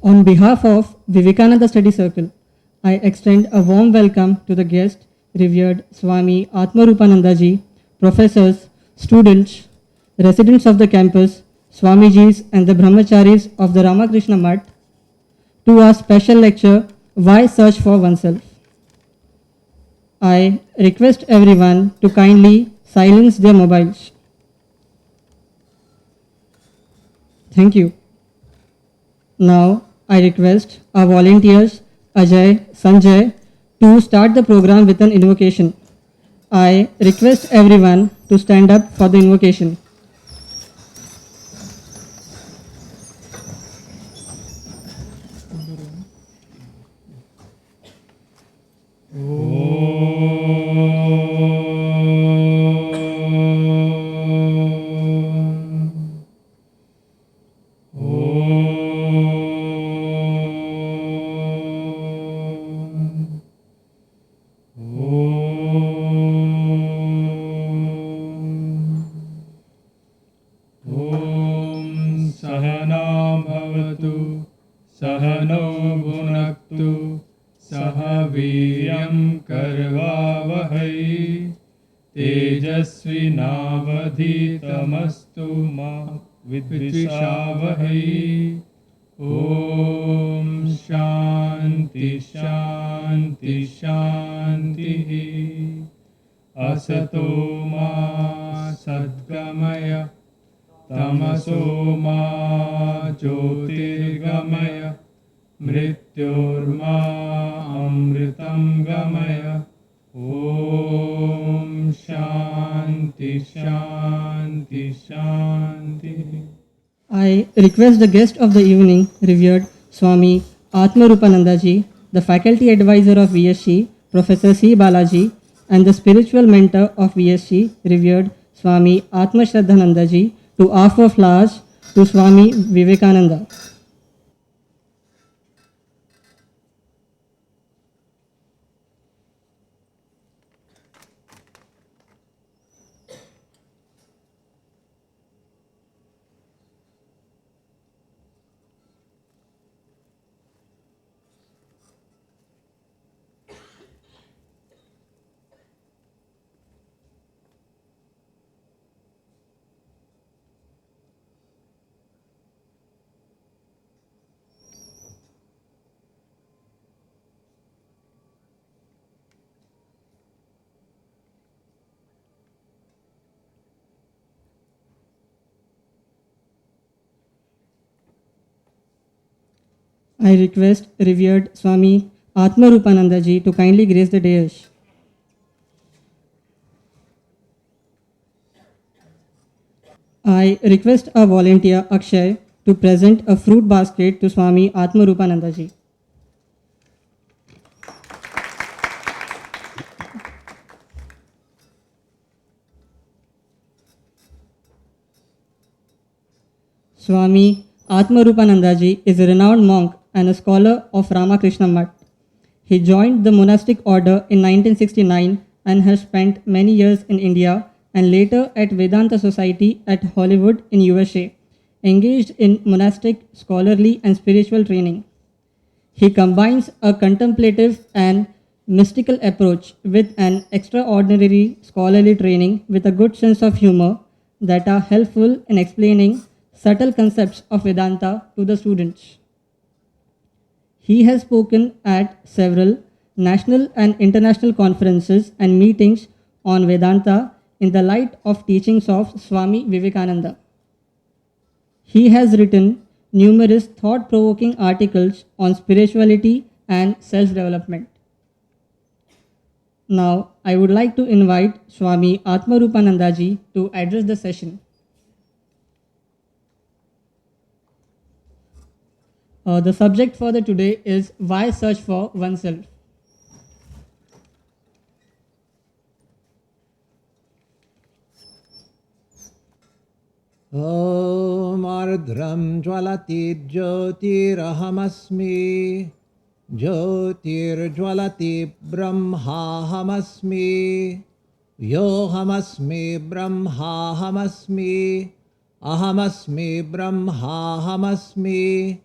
On behalf of Vivekananda Study Circle, I extend a warm welcome to the guest, Revered Swami Atmarupanandaji, professors, students, residents of the campus, Swamijis and the Brahmacharis of the Ramakrishna Math, to our special lecture, Why Search for Oneself. I request everyone to kindly silence their mobiles. Thank you. Now, I request our volunteers, Ajay, Sanjay, to start the program with an invocation. I request everyone to stand up for the invocation. तेजस्विनावधीतमस्तु मा विद्विषावहै। ओम शांति शांति शांति। असतो मा सद्गमय तमसो मा ज्योतिर्गमय मृत्योर्मा अमृतं गमय। ओम शांति शांति शांति। I request the guest of the evening, Revered Swami Atmarupanandaji, the faculty advisor of VSC, Professor C. Balaji, and the spiritual mentor of VSC, Revered Swami Atmashraddhanandaji, to offer flowers to Swami Vivekananda. I request Revered Swami Atmarupanandaji to kindly grace the dais. I request our volunteer Akshay to present a fruit basket to Swami Atmarupanandaji. Swami Atmarupanandaji is a renowned monk and a scholar of Ramakrishna Math. He joined the monastic order in 1969 and has spent many years in India and later at Vedanta Society at Hollywood in USA, engaged in monastic, scholarly and spiritual training. He combines a contemplative and mystical approach with an extraordinary scholarly training with a good sense of humor that are helpful in explaining subtle concepts of Vedanta to the students. He has spoken at several national and international conferences and meetings on Vedanta in the light of teachings of Swami Vivekananda. He has written numerous thought-provoking articles on spirituality and self-development. Now, I would like to invite Swami Atmarupanandaji to address the session. The subject for the today is Why Search for Oneself. Om Ardram Jwalati Jyotirahamaasmi Jyotir Jwalati Brahmahamasmi Yohamasmi Brahmahamasmi Ahamasmi Brahmahamasmi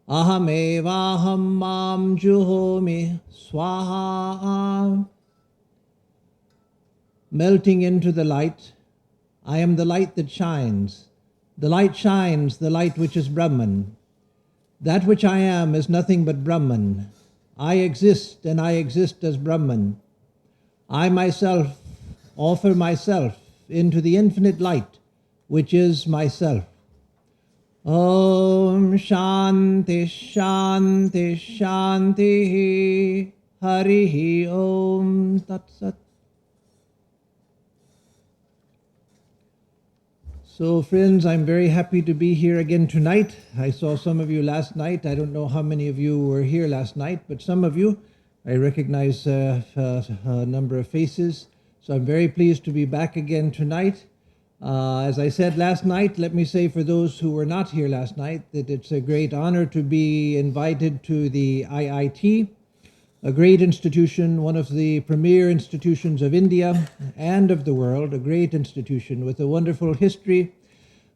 Ahamevaham mam juhomi swaha. Melting into the light, I am the light that shines. The light shines, the light which is Brahman. That which I am is nothing but Brahman. I exist and I exist as Brahman. I myself offer myself into the infinite light, which is myself. Om Shanti Shanti Shanti Harihi Om Tat Sat. So friends, I'm very happy to be here again tonight. I saw some of you last night. I don't know how many of you were here last night, but some of you, I recognize a number of faces. So I'm very pleased to be back again tonight. As I said last night, let me say for those who were not here last night that it's a great honor to be invited to the IIT, a great institution, one of the premier institutions of India and of the world, a great institution with a wonderful history,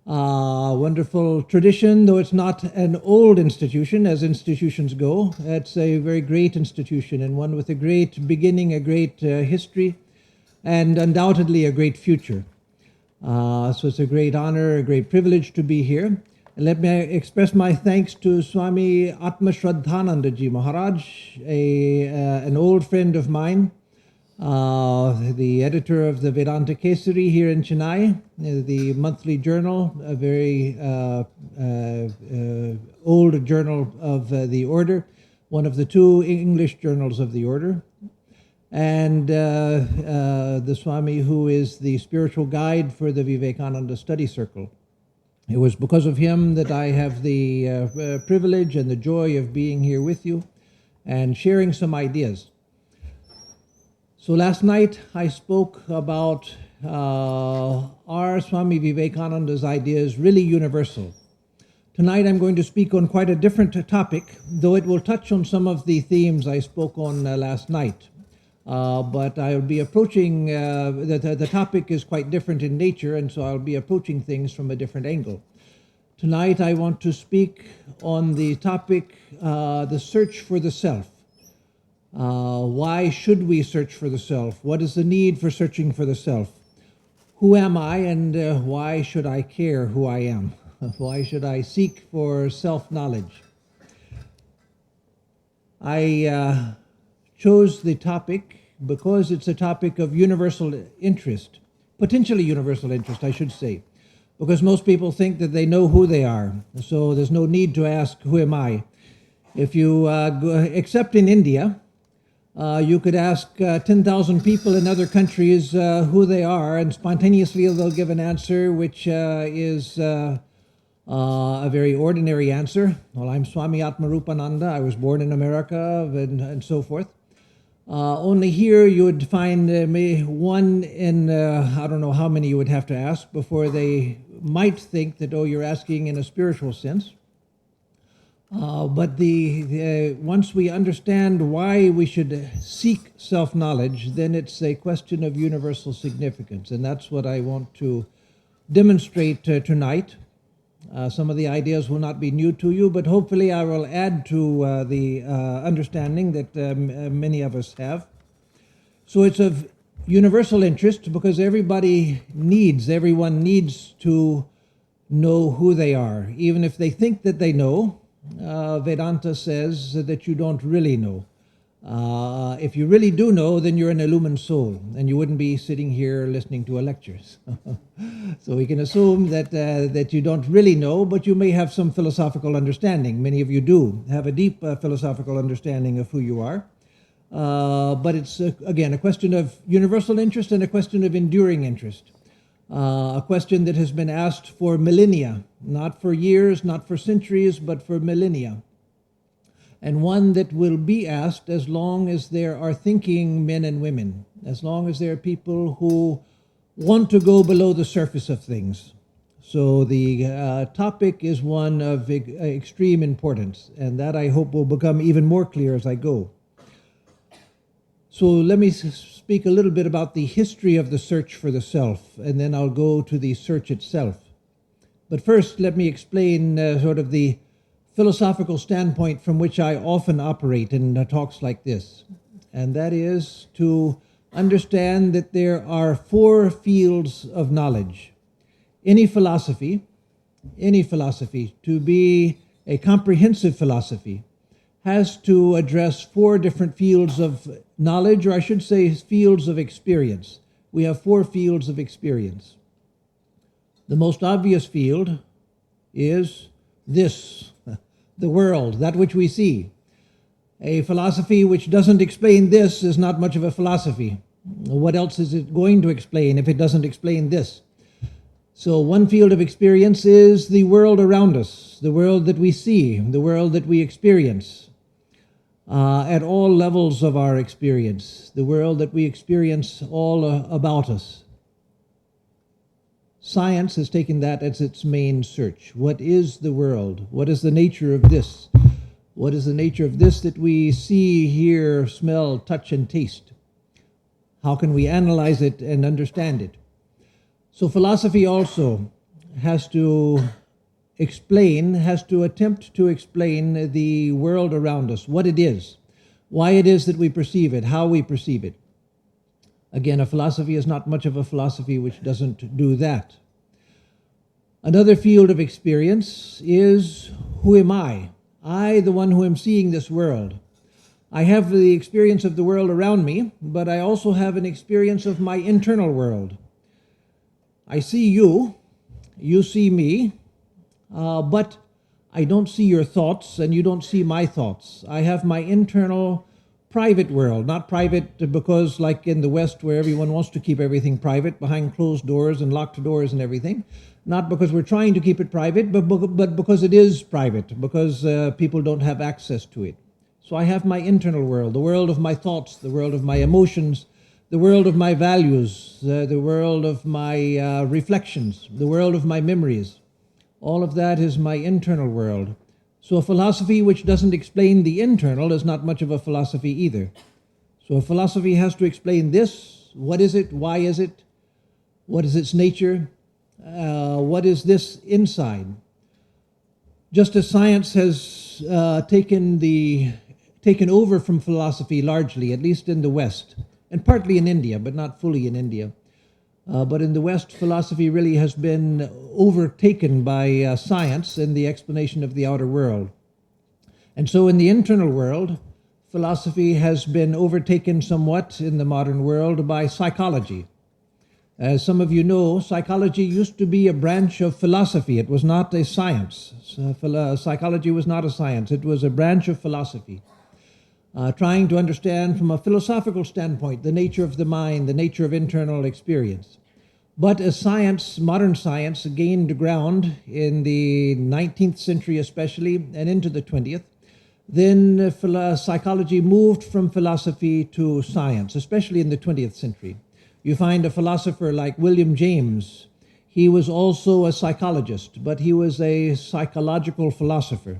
wonderful tradition, though it's not an old institution as institutions go. It's a very great institution and one with a great beginning, a great history, and undoubtedly a great future. So it's a great honor, a great privilege to be here. And let me express my thanks to Swami Atmarupanandaji Maharaj, an old friend of mine, the editor of the Vedanta Kesari here in Chennai, the monthly journal, a very old journal of the order, one of the two English journals of the order, and the Swami who is the spiritual guide for the Vivekananda study circle. It was because of him that I have the privilege and the joy of being here with you and sharing some ideas. So last night I spoke about are Swami Vivekananda's ideas really universal? Tonight I'm going to speak on quite a different topic, though it will touch on some of the themes I spoke on last night. But I'll be approaching, the topic is quite different in nature, and so I'll be approaching things from a different angle. Tonight I want to speak on the topic, the search for the self. Why should we search for the self? What is the need for searching for the self? Who am I, and why should I care who I am? Why should I seek for self-knowledge? I chose the topic because it's a topic of universal interest, potentially universal interest, I should say, because most people think that they know who they are, so there's no need to ask, who am I? If you, except in India, you could ask 10,000 people in other countries who they are, and spontaneously they'll give an answer which is a very ordinary answer. Well, I'm Swami Atmarupananda, I was born in America, and so forth. Only here you would find one in, I don't know how many you would have to ask before they might think that, oh, you're asking in a spiritual sense. But once we understand why we should seek self-knowledge, then it's a question of universal significance. And that's what I want to demonstrate tonight. Some of the ideas will not be new to you, but hopefully I will add to the understanding that many of us have. So it's of universal interest because everyone needs to know who they are. Even if they think that they know, Vedanta says that you don't really know. If you really do know, then you're an illumined soul, and you wouldn't be sitting here listening to a lecture. So we can assume that you don't really know, but you may have some philosophical understanding. Many of you do have a deep philosophical understanding of who you are. But it's, again, a question of universal interest and a question of enduring interest. A question that has been asked for millennia, not for years, not for centuries, but for millennia. And one that will be asked as long as there are thinking men and women, as long as there are people who want to go below the surface of things. So the topic is one of extreme importance, and that I hope will become even more clear as I go. So let me speak a little bit about the history of the search for the self, and then I'll go to the search itself. But first, let me explain sort of the philosophical standpoint from which I often operate in talks like this, and that is to understand that there are four fields of knowledge. Any philosophy, to be a comprehensive philosophy, has to address four different fields of knowledge, or I should say fields of experience. We have four fields of experience. The most obvious field is this, the world, that which we see. A philosophy which doesn't explain this is not much of a philosophy. What else is it going to explain if it doesn't explain this? So one field of experience is the world around us, the world that we see, the world that we experience. At all levels of our experience, the world that we experience all about us. Science has taken that as its main search. What is the world? What is the nature of this? What is the nature of this that we see, hear, smell, touch, and taste? How can we analyze it and understand it? So philosophy also has to attempt to explain the world around us, what it is, why it is that we perceive it, how we perceive it. Again, a philosophy is not much of a philosophy which doesn't do that. Another field of experience is, who am I? I, the one who am seeing this world. I have the experience of the world around me, but I also have an experience of my internal world. I see you, you see me, but I don't see your thoughts and you don't see my thoughts. I have my internal private world, not private because like in the West where everyone wants to keep everything private behind closed doors and locked doors and everything. Not because we're trying to keep it private, but because it is private, because people don't have access to it. So I have my internal world, the world of my thoughts, the world of my emotions, the world of my values, the world of my reflections, the world of my memories. All of that is my internal world. So a philosophy which doesn't explain the internal is not much of a philosophy either. So a philosophy has to explain this. What is it? Why is it? What is its nature? What is this inside? Just as science has taken over from philosophy largely, at least in the West, and partly in India, but not fully in India. But in the West, philosophy really has been overtaken by science in the explanation of the outer world. And so in the internal world, philosophy has been overtaken somewhat in the modern world by psychology. As some of you know, psychology used to be a branch of philosophy. It was not a science. Psychology was not a science. It was a branch of philosophy. Trying to understand from a philosophical standpoint the nature of the mind, the nature of internal experience. But as science, modern science, gained ground in the 19th century especially, and into the 20th, then psychology moved from philosophy to science, especially in the 20th century. You find a philosopher like William James. He was also a psychologist, but he was a psychological philosopher.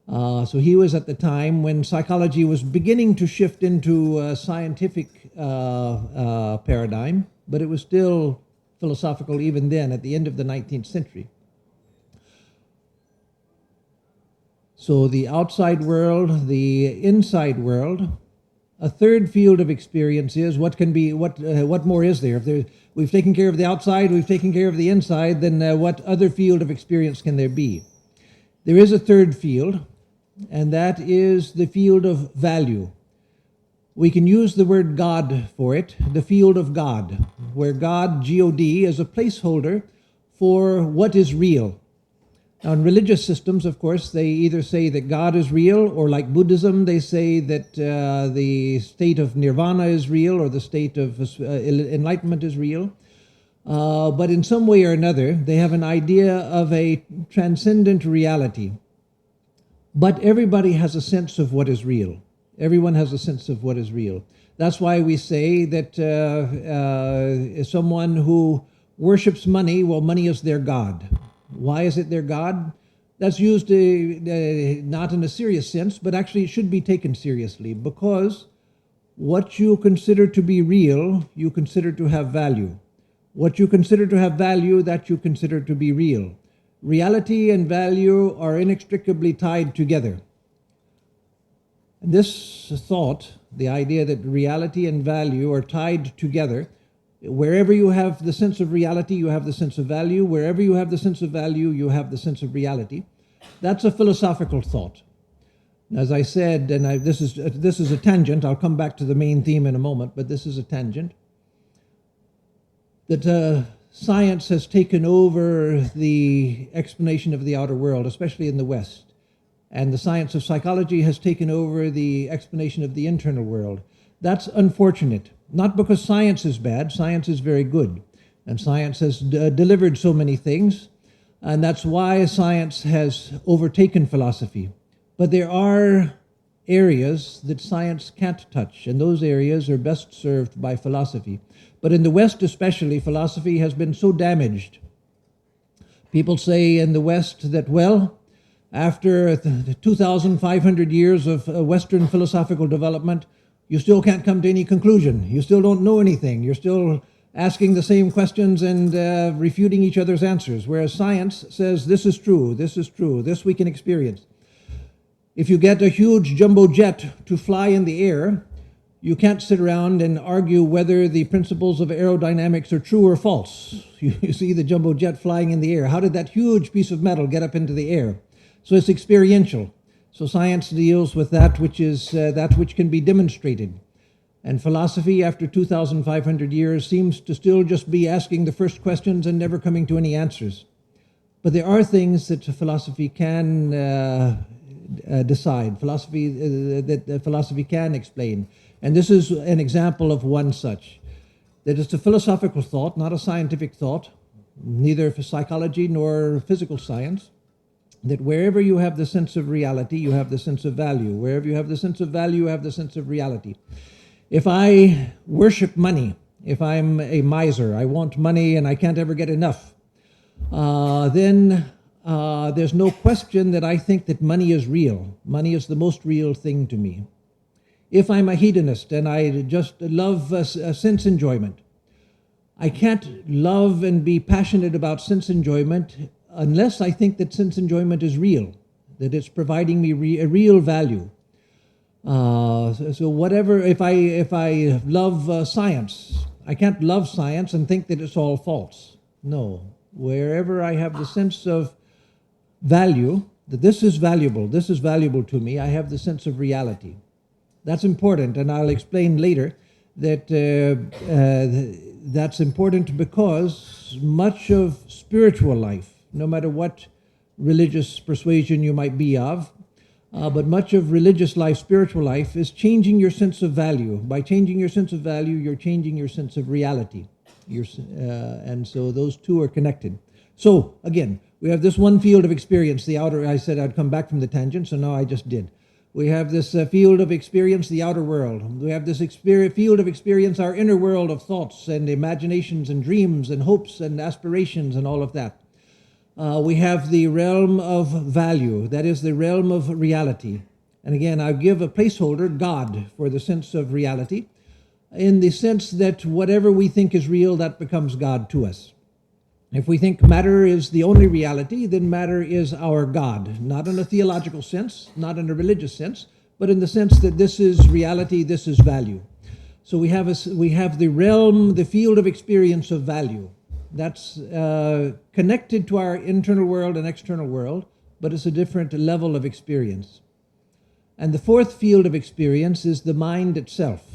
So he was at the time when psychology was beginning to shift into a scientific paradigm, but it was still philosophical even then at the end of the 19th century. So the outside world, the inside world. A third field of experience is what more is there? We've taken care of the outside, we've taken care of the inside, then what other field of experience can there be? There is a third field, and that is the field of value. We can use the word God for it, the field of God, where God, G-O-D, is a placeholder for what is real. Now, in religious systems, of course, they either say that God is real, or like Buddhism, they say that the state of nirvana is real, or the state of enlightenment is real. But in some way or another, they have an idea of a transcendent reality. But everybody has a sense of what is real. Everyone has a sense of what is real. That's why we say that someone who worships money, well, money is their God. Why is it their God? That's used not in a serious sense, but actually it should be taken seriously, because what you consider to be real, you consider to have value. What you consider to have value, that you consider to be real. reality and value are inextricably tied together. And this thought, the idea that reality and value are tied together, wherever you have the sense of reality, you have the sense of value. Wherever you have the sense of value, you have the sense of reality. That's a philosophical thought. As I said, and this is a tangent, I'll come back to the main theme in a moment, but this is a tangent, that science has taken over the explanation of the outer world, especially in the West. And the science of psychology has taken over the explanation of the internal world. That's unfortunate. Not because science is bad, science is very good. And science has delivered so many things, and that's why science has overtaken philosophy. But there are areas that science can't touch, and those areas are best served by philosophy. But in the West especially, philosophy has been so damaged. People say in the West that, well, after 2,500 years of Western philosophical development, you still can't come to any conclusion. You still don't know anything. You're still asking the same questions and refuting each other's answers, whereas science says this is true, this we can experience. If you get a huge jumbo jet to fly in the air, you can't sit around and argue whether the principles of aerodynamics are true or false. You see the jumbo jet flying in the air. How did that huge piece of metal get up into the air? So it's experiential. So science deals with that which is that which can be demonstrated. And philosophy, after 2,500 years, seems to still just be asking the first questions and never coming to any answers. But there are things that philosophy can decide, that philosophy can explain. And this is an example of one such. That it's a philosophical thought, not a scientific thought, neither for psychology nor physical science, that wherever you have the sense of reality, you have the sense of value. Wherever you have the sense of value, you have the sense of reality. If I worship money, if I'm a miser, I want money and I can't ever get enough, then there's no question that I think that money is real. Money is the most real thing to me. If I'm a hedonist and I just love sense enjoyment, I can't love and be passionate about sense enjoyment unless I think that sense enjoyment is real, that it's providing me a real value. So whatever, if I love science, I can't love science and think that it's all false. No, wherever I have the sense of value, that this is valuable to me, I have the sense of reality. That's important, and I'll explain later that that's important because much of spiritual life, no matter what religious persuasion you might be of, but much of religious life, spiritual life, is changing your sense of value. By changing your sense of value, you're changing your sense of reality. And so those two are connected. So, again, we have this one field of experience, the outer, I said I'd come back from the tangent, so now I just did. We have this field of experience, the outer world. We have this field of experience, our inner world of thoughts and imaginations and dreams and hopes and aspirations and all of that. We have the realm of value, that is the realm of reality. And again, I'll give a placeholder, God, for the sense of reality, in the sense that whatever we think is real, that becomes God to us. If we think matter is the only reality, then matter is our God, not in a theological sense, not in a religious sense, but in the sense that this is reality, this is value. So we have the realm, the field of experience of value. That's connected to our internal world and external world, but it's a different level of experience. And the fourth field of experience is the mind itself.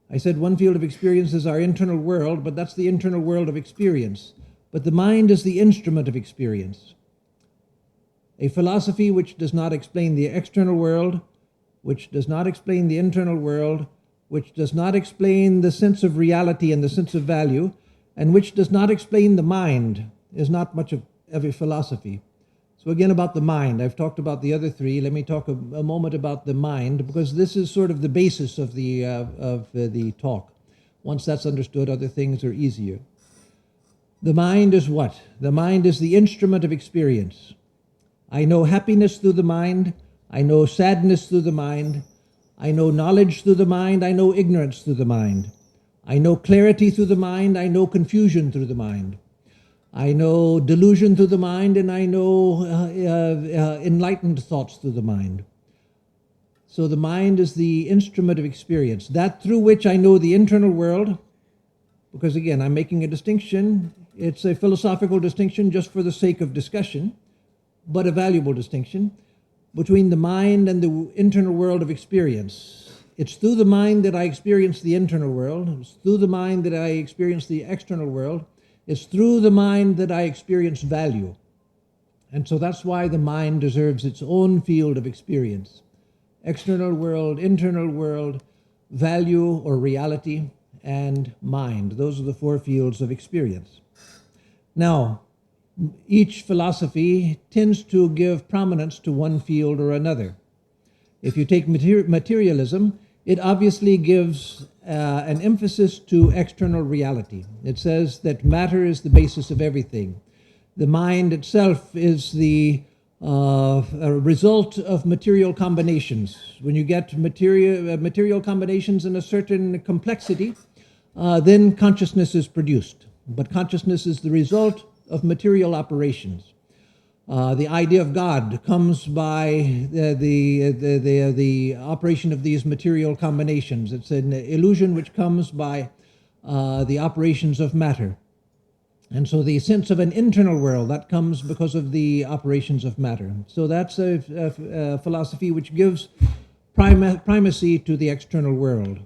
I said one field of experience is our internal world, but that's the internal world of experience. But the mind is the instrument of experience. A philosophy which does not explain the external world, which does not explain the internal world, which does not explain the sense of reality and the sense of value, and which does not explain the mind, is not much of a philosophy. So again, about the mind. I've talked about the other three. Let me talk a moment about the mind, because this is sort of the basis of the talk. Once that's understood, other things are easier. The mind is what? The mind is the instrument of experience. I know happiness through the mind. I know sadness through the mind. I know knowledge through the mind. I know ignorance through the mind. I know clarity through the mind. I know confusion through the mind. I know delusion through the mind, and I know enlightened thoughts through the mind. So the mind is the instrument of experience, that through which I know the internal world, because again, I'm making a distinction. It's a philosophical distinction just for the sake of discussion, but a valuable distinction between the mind and the internal world of experience. It's through the mind that I experience the internal world. It's through the mind that I experience the external world. It's through the mind that I experience value. And so that's why the mind deserves its own field of experience. External world, internal world, value or reality, and mind. Those are the four fields of experience. Now, each philosophy tends to give prominence to one field or another. If you take materialism, it obviously gives an emphasis to external reality. It says that matter is the basis of everything. The mind itself is the a result of material combinations. When you get material combinations in a certain complexity, then consciousness is produced. But consciousness is the result of material operations. The idea of God comes by the operation of these material combinations. It's an illusion which comes by the operations of matter. And so the sense of an internal world, that comes because of the operations of matter. So that's a philosophy which gives primacy to the external world.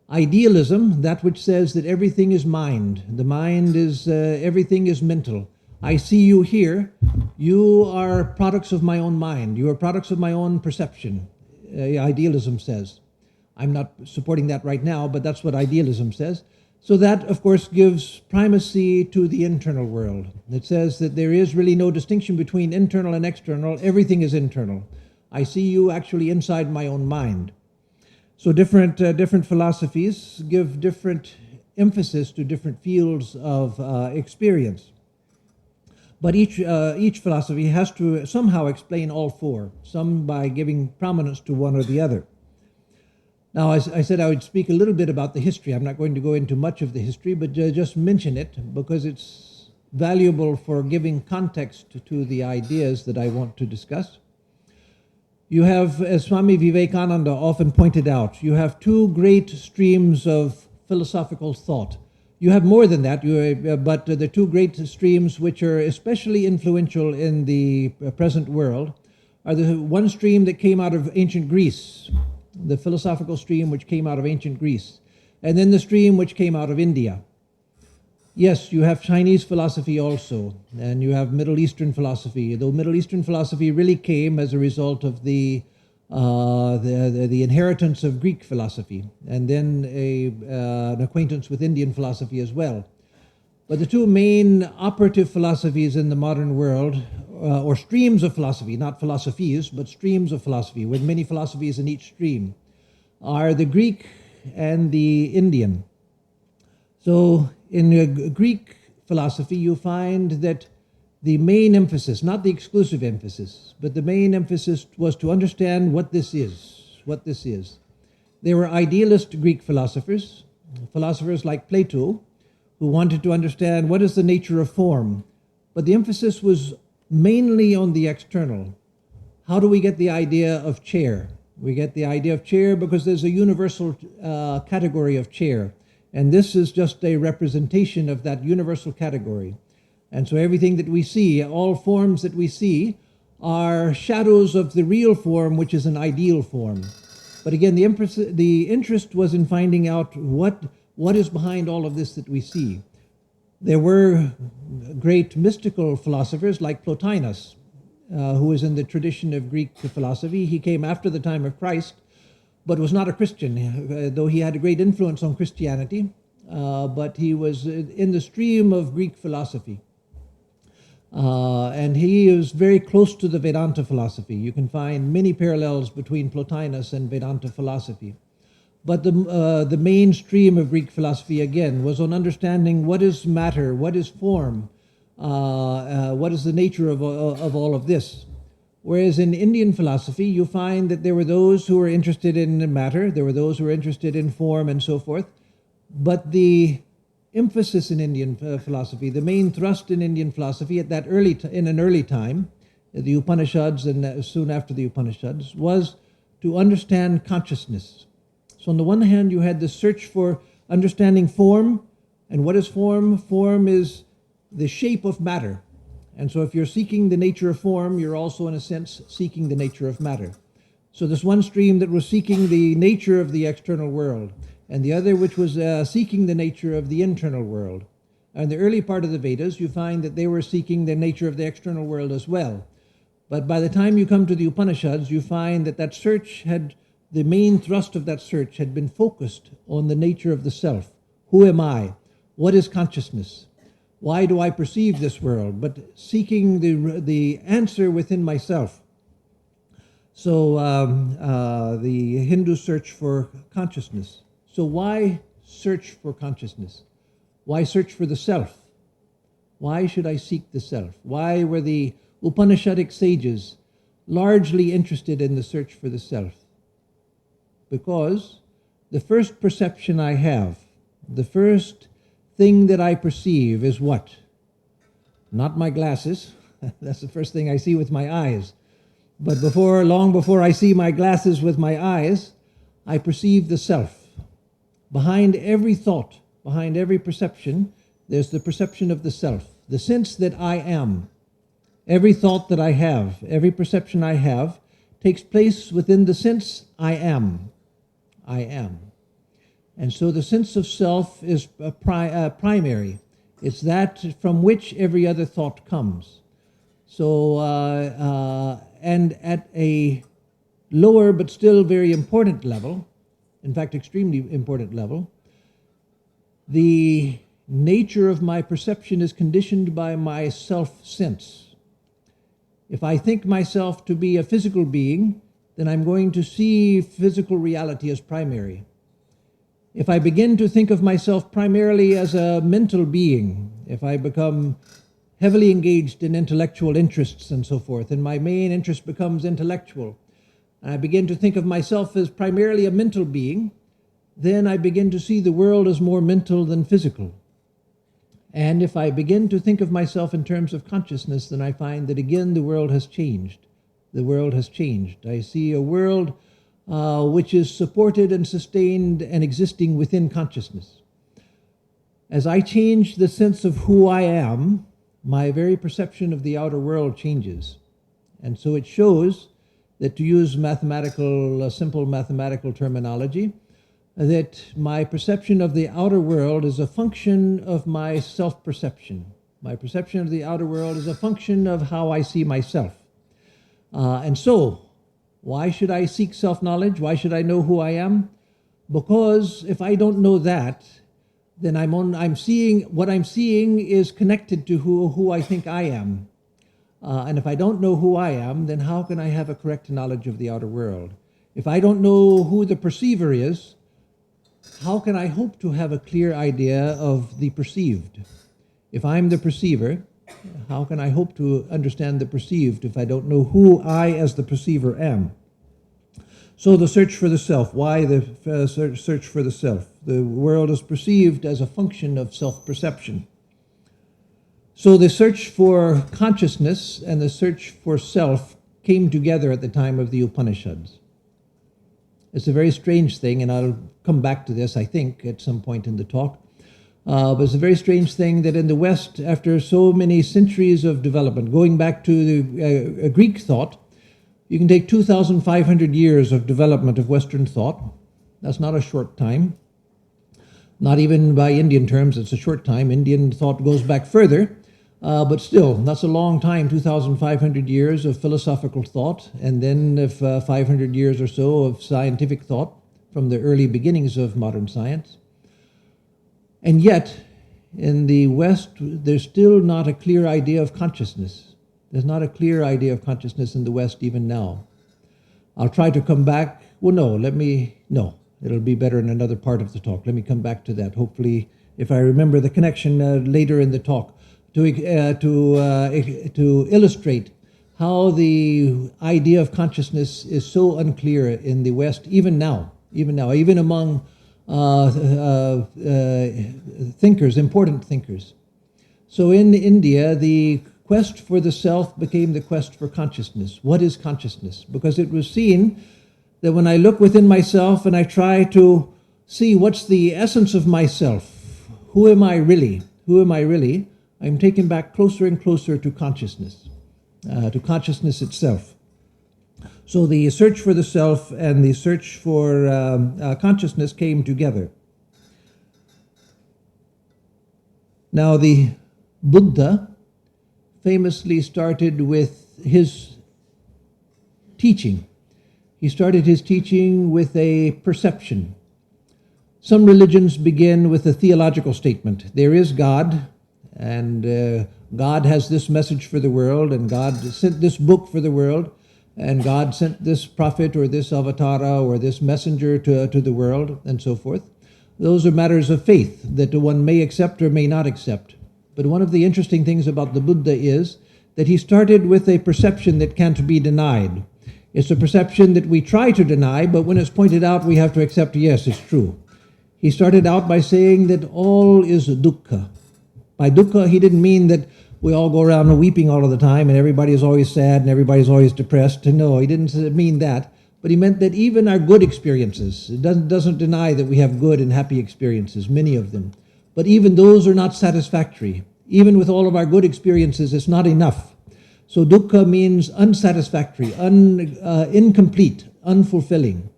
Idealism, that which says that everything is mind. The mind is, everything is mental. I see you here. You are products of my own mind. You are products of my own perception. Idealism says. I'm not supporting that right now, but that's what idealism says. So that, of course, gives primacy to the internal world. It says that there is really no distinction between internal and external. Everything is internal. I see you actually inside my own mind. So different philosophies give different emphasis to different fields of experience. But each philosophy has to somehow explain all four, some by giving prominence to one or the other. Now, as I said, I would speak a little bit about the history. I'm not going to go into much of the history, but just mention it because it's valuable for giving context to the ideas that I want to discuss. You have, as Swami Vivekananda often pointed out, you have two great streams of philosophical thought. You have more than that, but the two great streams which are especially influential in the present world are the one stream that came out of ancient Greece, the philosophical stream which came out of ancient Greece, and then the stream which came out of India. Yes, you have Chinese philosophy also, and you have Middle Eastern philosophy, though Middle Eastern philosophy really came as a result of the inheritance of Greek philosophy, and then an acquaintance with Indian philosophy as well. But the two main operative philosophies in the modern world, or streams of philosophy, not philosophies, but streams of philosophy, with many philosophies in each stream, are the Greek and the Indian. So in Greek philosophy, you find that the main emphasis, not the exclusive emphasis, but the main emphasis was to understand what this is, There were idealist Greek philosophers like Plato, who wanted to understand what is the nature of form, but the emphasis was mainly on the external. How do we get the idea of chair? We get the idea of chair because there's a universal category of chair, and this is just a representation of that universal category. And so everything that we see, all forms that we see, are shadows of the real form, which is an ideal form. But again, the interest was in finding out what is behind all of this that we see. There were great mystical philosophers like Plotinus, who was in the tradition of Greek philosophy. He came after the time of Christ, but was not a Christian, though he had a great influence on Christianity, but he was in the stream of Greek philosophy. And he is very close to the Vedanta philosophy. You can find many parallels between Plotinus and Vedanta philosophy. But the mainstream of Greek philosophy, again, was on understanding what is matter, what is form, what is the nature of all of this. Whereas in Indian philosophy, you find that there were those who were interested in matter, there were those who were interested in form and so forth, but the emphasis in Indian philosophy, the main thrust in Indian philosophy at that in an early time, the Upanishads and soon after the Upanishads, was to understand consciousness. So on the one hand, you had the search for understanding form. And what is form? Form is the shape of matter. And so if you're seeking the nature of form, you're also in a sense seeking the nature of matter. So there's one stream that was seeking the nature of the external world, and the other which was seeking the nature of the internal world. In the early part of the Vedas, you find that they were seeking the nature of the external world as well. But by the time you come to the Upanishads, you find that that search had, the main thrust of that search had been focused on the nature of the self. Who am I? What is consciousness? Why do I perceive this world? But seeking the answer within myself. So the Hindu search for consciousness. So why search for consciousness? Why search for the self? Why should I seek the self? Why were the Upanishadic sages largely interested in the search for the self? Because the first perception I have, the first thing that I perceive is what? Not my glasses. That's the first thing I see with my eyes. But long before I see my glasses with my eyes, I perceive the self. Behind every thought, behind every perception, there's the perception of the self, the sense that I am. Every thought that I have, every perception I have, takes place within the sense I am. I am. And so the sense of self is primary. It's that from which every other thought comes. So, and at a lower but still very important level, in fact extremely important level, the nature of my perception is conditioned by my self-sense. If I think myself to be a physical being, then I'm going to see physical reality as primary. If I begin to think of myself primarily as a mental being, if I become heavily engaged in intellectual interests and so forth, and my main interest becomes intellectual, and I begin to think of myself as primarily a mental being, then I begin to see the world as more mental than physical. And if I begin to think of myself in terms of consciousness, then I find that again the world has changed. The world has changed. I see a world which is supported and sustained and existing within consciousness. As I change the sense of who I am, my very perception of the outer world changes. And so it shows that, to use simple mathematical terminology, that my perception of the outer world is a function of my self-perception. My perception of the outer world is a function of how I see myself. And so, why should I seek self-knowledge? Why should I know who I am? Because if I don't know that, then what I'm seeing is connected to who I think I am. And if I don't know who I am, then how can I have a correct knowledge of the outer world? If I don't know who the perceiver is, how can I hope to have a clear idea of the perceived? If I'm the perceiver, how can I hope to understand the perceived if I don't know who I as the perceiver am? So the search for the self. Why the search for the self? The world is perceived as a function of self-perception. So the search for consciousness and the search for self came together at the time of the Upanishads. It's a very strange thing, and I'll come back to this, I think, at some point in the talk. But it's a very strange thing that in the West, after so many centuries of development, going back to the Greek thought, you can take 2,500 years of development of Western thought. That's not a short time. Not even by Indian terms, it's a short time. Indian thought goes back further. But still, that's a long time, 2,500 years of philosophical thought, and then 500 years or so of scientific thought from the early beginnings of modern science. And yet, in the West, there's still not a clear idea of consciousness. There's not a clear idea of consciousness in the West even now. I'll try to come back. Well, no, it'll be better in another part of the talk. Let me come back to that, hopefully, if I remember the connection later in the talk, to illustrate how the idea of consciousness is so unclear in the West, even now, even among thinkers, important thinkers. So in India, the quest for the self became the quest for consciousness. What is consciousness? Because it was seen that when I look within myself and I try to see what's the essence of myself, who am I really? Who am I really? I'm taken back closer and closer to consciousness itself. So the search for the self and the search for consciousness came together. Now the Buddha famously started with his teaching. He started his teaching with a perception. Some religions begin with a theological statement. There is God, and God has this message for the world, and God sent this book for the world, and God sent this prophet or this avatara or this messenger to the world, and so forth. Those are matters of faith that one may accept or may not accept. But one of the interesting things about the Buddha is that he started with a perception that can't be denied. It's a perception that we try to deny, but when it's pointed out, we have to accept, yes, it's true. He started out by saying that all is dukkha. By dukkha, he didn't mean that we all go around weeping all of the time and everybody is always sad and everybody's always depressed. No, he didn't mean that. But he meant that even our good experiences, it doesn't deny that we have good and happy experiences, many of them. But even those are not satisfactory. Even with all of our good experiences, it's not enough. So dukkha means unsatisfactory, incomplete, unfulfilling.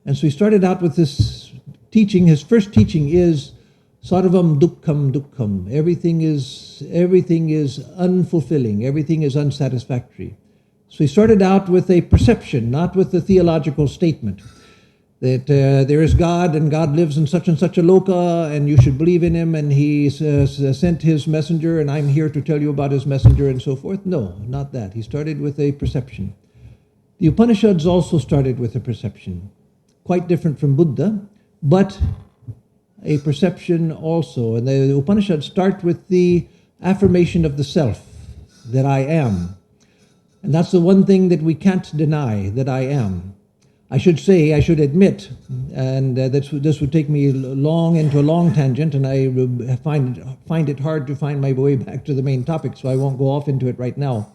And so he started out with this teaching. His first teaching is sarvam dukkham dukkham. Everything is unfulfilling. Everything is unsatisfactory. So he started out with a perception, not with a theological statement, that there is God and God lives in such and such a loka and you should believe in him and he sent his messenger and I'm here to tell you about his messenger and so forth. No, not that. He started with a perception. The Upanishads also started with a perception, quite different from Buddha, but a perception also. And the Upanishads start with the affirmation of the self, that I am. And that's the one thing that we can't deny, that I am. I should admit, and this would take me into a long tangent, and I find it hard to find my way back to the main topic, so I won't go off into it right now.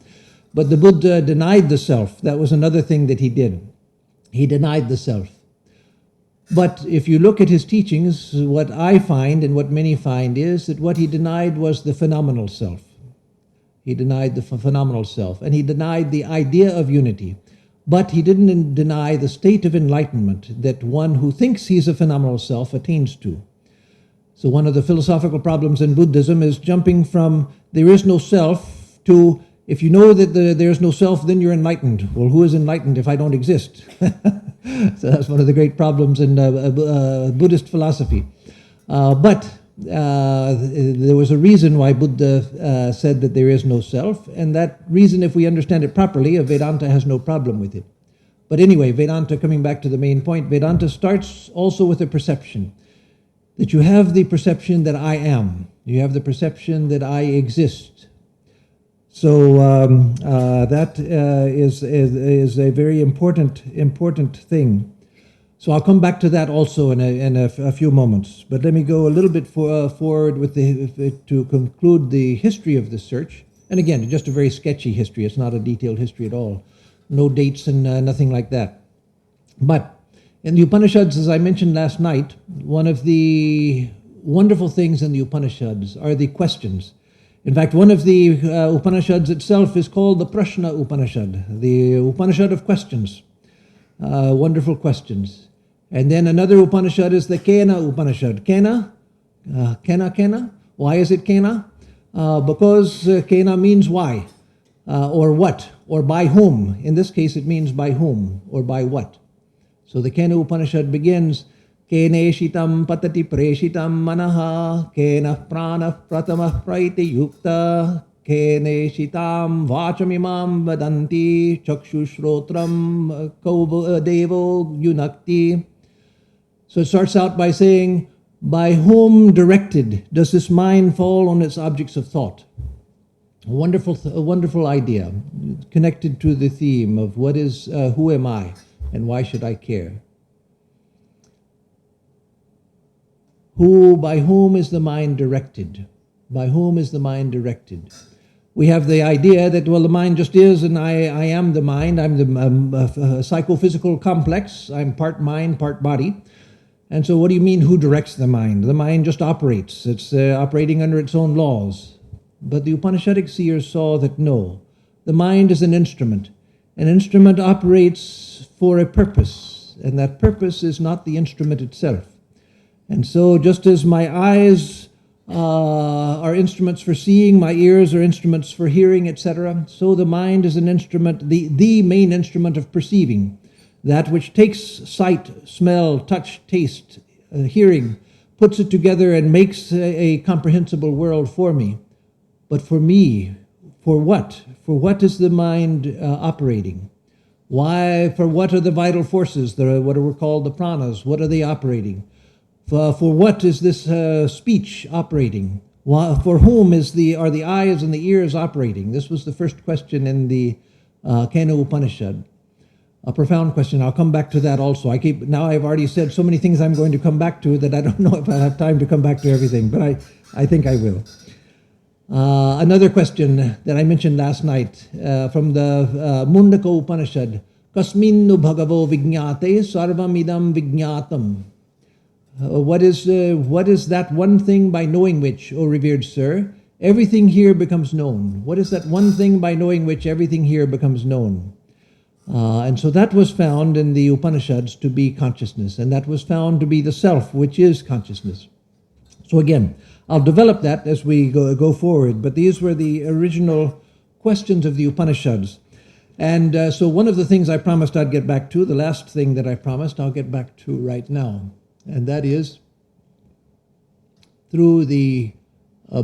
But the Buddha denied the self. That was another thing that he did. He denied the self. But if you look at his teachings, what I find and what many find is that what he denied was the phenomenal self. He denied the phenomenal self, and he denied the idea of unity. But he didn't deny the state of enlightenment that one who thinks he's a phenomenal self attains to. So one of the philosophical problems in Buddhism is jumping from there is no self to if you know that there's no self, then you're enlightened. Well, who is enlightened if I don't exist? So that's one of the great problems in Buddhist philosophy. But there was a reason why Buddha said that there is no self, and that reason, if we understand it properly, Vedanta has no problem with it. But anyway, Vedanta, coming back to the main point, Vedanta starts also with a perception, that you have the perception that I am, you have the perception that I exist. So that is a very important thing. So I'll come back to that also in a few moments. But let me go a little bit forward with to conclude the history of this search. And again, just a very sketchy history. It's not a detailed history at all. No dates and nothing like that. But in the Upanishads, as I mentioned last night, one of the wonderful things in the Upanishads are the questions. In fact, one of the Upanishads itself is called the Prashna Upanishad, the Upanishad of questions. Wonderful questions. And then another Upanishad is the Kena Upanishad. Kena? Kena? Why is it Kena? Because Kena means why, or what, or by whom. In this case, it means by whom, or by what. So the Kena Upanishad begins, Kene shitam patati preshitam manaha, kena prana pratamah praiti yukta, Kene shitam vachamimam vadanti chakshushrotram devo yunakti. So it starts out by saying, by whom directed does this mind fall on its objects of thought? A wonderful idea connected to the theme of what is, who am I and why should I care? By whom is the mind directed? By whom is the mind directed? We have the idea that, well, the mind just is, and I am the mind. I'm the psychophysical complex. I'm part mind, part body. And so what do you mean, who directs the mind? The mind just operates. It's operating under its own laws. But the Upanishadic seers saw that no, the mind is an instrument. An instrument operates for a purpose, and that purpose is not the instrument itself. And so just as my eyes are instruments for seeing, my ears are instruments for hearing, etc., so the mind is an instrument, the main instrument of perceiving. That which takes sight, smell, touch, taste, hearing, puts it together and makes a comprehensible world for me. But for me, for what? For what is the mind operating? Why? For what are the vital forces, what are called the pranas? What are they operating? For what is this speech operating? For whom are the eyes and the ears operating? This was the first question in the Kena Upanishad. A profound question. I'll come back to that also. Now I've already said so many things I'm going to come back to that I don't know if I have time to come back to everything, but I think I will. Another question that I mentioned last night from the Mundaka Upanishad. Kasminnu bhagavo vijñāte sarvamidam vijñātam. What is that one thing by knowing which, O revered sir, everything here becomes known? What is that one thing by knowing which everything here becomes known? And so that was found in the Upanishads to be consciousness, and that was found to be the self, which is consciousness. So again, I'll develop that as we go forward, but these were the original questions of the Upanishads. And so one of the things I promised I'd get back to, the last thing that I promised, I'll get back to right now. And that is through the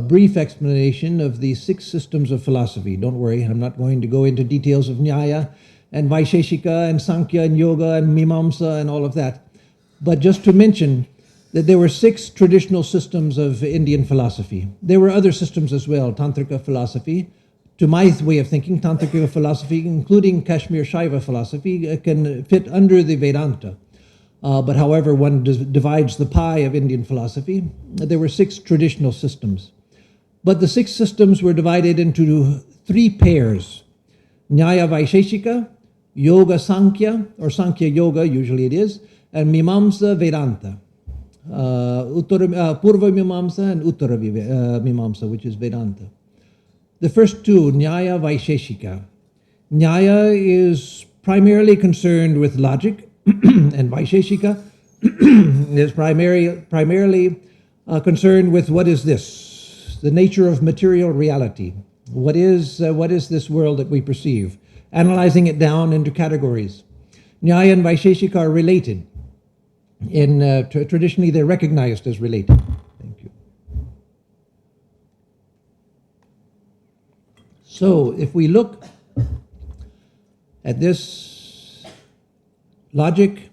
brief explanation of the 6 systems of philosophy. Don't worry, I'm not going to go into details of Nyaya and Vaisheshika and Sankhya and Yoga and Mimamsa and all of that. But just to mention that there were 6 traditional systems of Indian philosophy. There were other systems as well, Tantrika philosophy. To my way of thinking, Tantrika philosophy, including Kashmir Shaiva philosophy, can fit under the Vedanta. But however one divides the pie of Indian philosophy, there were 6 traditional systems. But the 6 systems were divided into 3 pairs. Nyaya Vaisheshika, Yoga Sankhya, or Sankhya Yoga, usually it is, and Mimamsa Vedanta. Purva Mimamsa and Uttara Mimamsa, which is Vedanta. The first 2, Nyaya Vaisheshika. Nyaya is primarily concerned with logic, and Vaisheshika is primarily concerned with what is this, the nature of material reality. What is this world that we perceive? Analyzing it down into categories. Nyaya and Vaisheshika are related. Traditionally, they're recognized as related. Thank you. So, if we look at this logic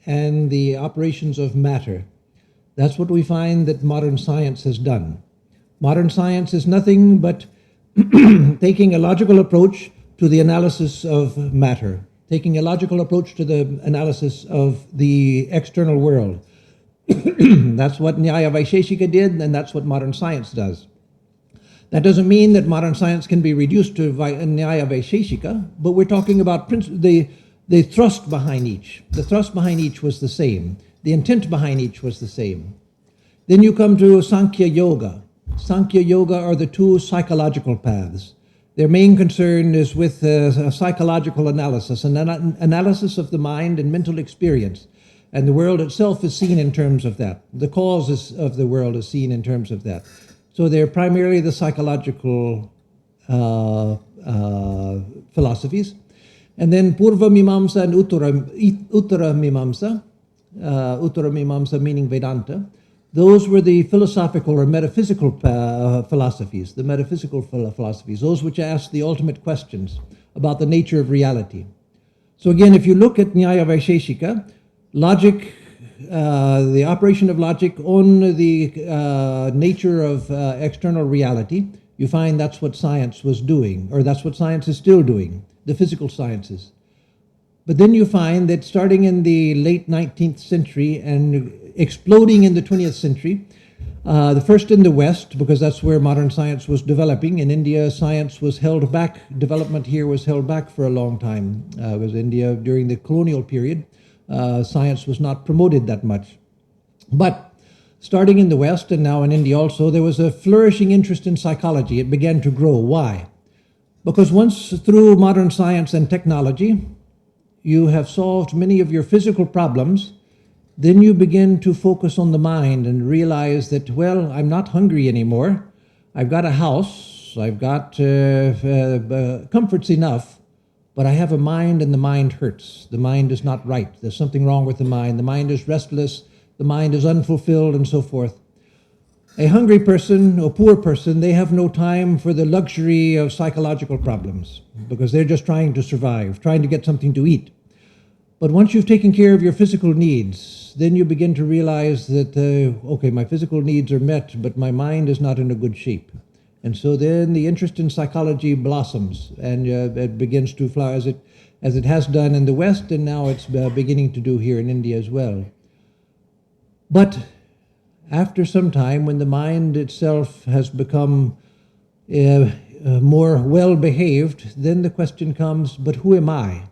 and the operations of matter, that's what we find that modern science has done. Modern science is nothing but taking a logical approach to the analysis of matter, taking a logical approach to the analysis of the external world. That's what Nyaya Vaisheshika did, and that's what modern science does. That doesn't mean that modern science can be reduced to Nyaya Vaisheshika, but we're talking about the thrust behind each. The thrust behind each was the same. The intent behind each was the same. Then you come to Sankhya Yoga. Sankhya Yoga are the 2 psychological paths. Their main concern is with a psychological analysis, an analysis of the mind and mental experience. And the world itself is seen in terms of that. The causes of the world is seen in terms of that. So they're primarily the psychological philosophies. And then Purva Mimamsa and Uttara Mimamsa, Uttara Mimamsa meaning Vedanta, those were the philosophical or metaphysical philosophies, the metaphysical philosophies, those which ask the ultimate questions about the nature of reality. So again, if you look at Nyaya Vaisheshika, logic, the operation of logic on the nature of external reality, you find that's what science was doing, or that's what science is still doing, the physical sciences. But then you find that starting in the late 19th century and exploding in the 20th century. The first in the West, because that's where modern science was developing. In India, science was held back. Development here was held back for a long time. Because India, during the colonial period, science was not promoted that much. But starting in the West and now in India also, there was a flourishing interest in psychology. It began to grow. Why? Because once through modern science and technology, you have solved many of your physical problems, then you begin to focus on the mind and realize that, well, I'm not hungry anymore. I've got a house, I've got comforts enough, but I have a mind and the mind hurts. The mind is not right. There's something wrong with the mind. The mind is restless, the mind is unfulfilled, and so forth. A hungry person, a poor person, they have no time for the luxury of psychological problems because they're just trying to survive, trying to get something to eat. But once you've taken care of your physical needs, then you begin to realize that, okay, my physical needs are met, but my mind is not in a good shape. And so then the interest in psychology blossoms and it begins to flower as it has done in the West, and now it's beginning to do here in India as well. But after some time, when the mind itself has become more well-behaved, then the question comes, but who am I?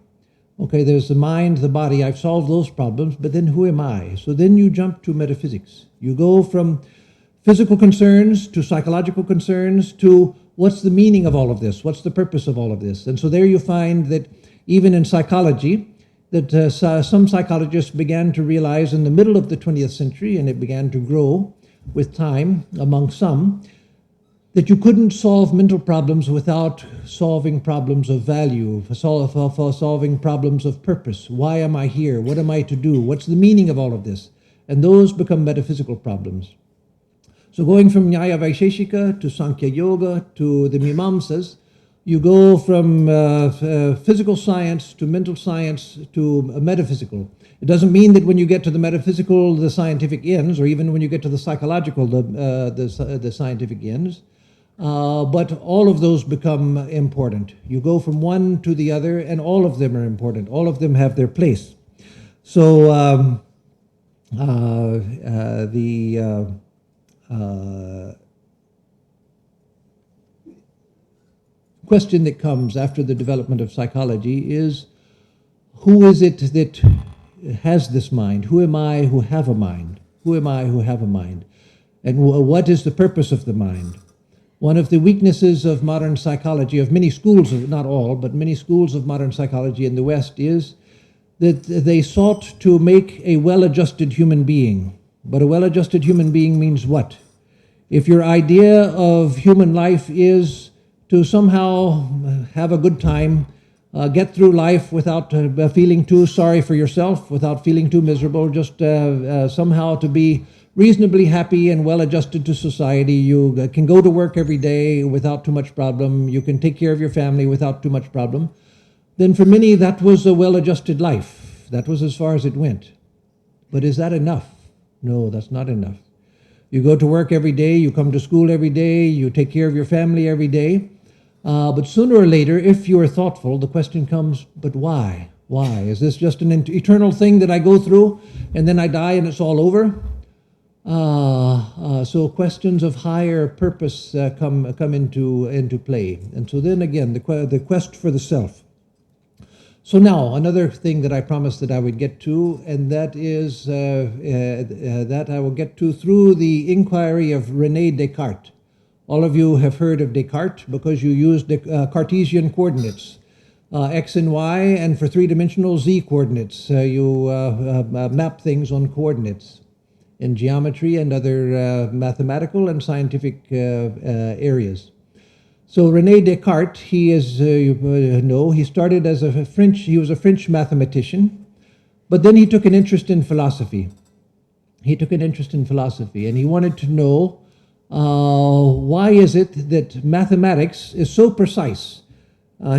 Okay, there's the mind, the body, I've solved those problems, but then who am I? So then you jump to metaphysics. You go from physical concerns to psychological concerns to what's the meaning of all of this? What's the purpose of all of this? And so there you find that even in psychology, that some psychologists began to realize in the middle of the 20th century, and it began to grow with time among some, that you couldn't solve mental problems without solving problems of value, solving problems of purpose. Why am I here? What am I to do? What's the meaning of all of this? And those become metaphysical problems. So going from Nyaya Vaisheshika to Sankhya Yoga to the Mimamsas, you go from physical science to mental science to metaphysical. It doesn't mean that when you get to the metaphysical, the scientific ends, or even when you get to the psychological, the scientific ends. But all of those become important. You go from one to the other, and all of them are important. All of them have their place. So the question that comes after the development of psychology is, who is it that has this mind? Who am I who have a mind? Who am I who have a mind? And what is the purpose of the mind? One of the weaknesses of modern psychology, of many schools, not all, but many schools of modern psychology in the West, is that they sought to make a well-adjusted human being. But a well-adjusted human being means what? If your idea of human life is to somehow have a good time, get through life without feeling too sorry for yourself, without feeling too miserable, just somehow to be reasonably happy and well-adjusted to society. You can go to work every day without too much problem. You can take care of your family without too much problem. Then for many, that was a well-adjusted life. That was as far as it went. But is that enough? No, that's not enough. You go to work every day, you come to school every day, you take care of your family every day. But sooner or later, if you are thoughtful, the question comes, but why? Why? Is this just an eternal thing that I go through and then I die and it's all over? So questions of higher purpose come into play. And so then again, the quest for the self. So now, another thing that I promised that I would get to, and that is that I will get to through the inquiry of René Descartes. All of you have heard of Descartes because you used Cartesian coordinates, X and Y, and for three-dimensional Z coordinates. You map things on coordinates in geometry and other mathematical and scientific areas. So René Descartes, he is, he started as he was a French mathematician, but then he took an interest in philosophy. And he wanted to know why is it that mathematics is so precise.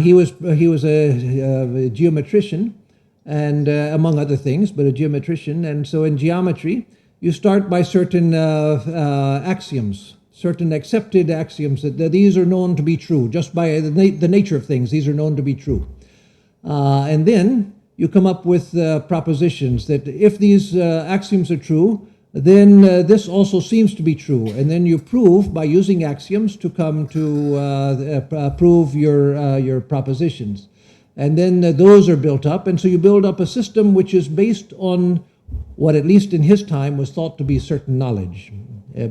He was a geometrician, and among other things, but a geometrician. And so in geometry, you start by certain axioms, certain accepted axioms that these are known to be true. Just by the nature of things, these are known to be true. And then you come up with propositions that if these axioms are true, then this also seems to be true. And then you prove by using axioms to come to prove your propositions. And then those are built up, and so you build up a system which is based on what, at least in his time, was thought to be certain knowledge.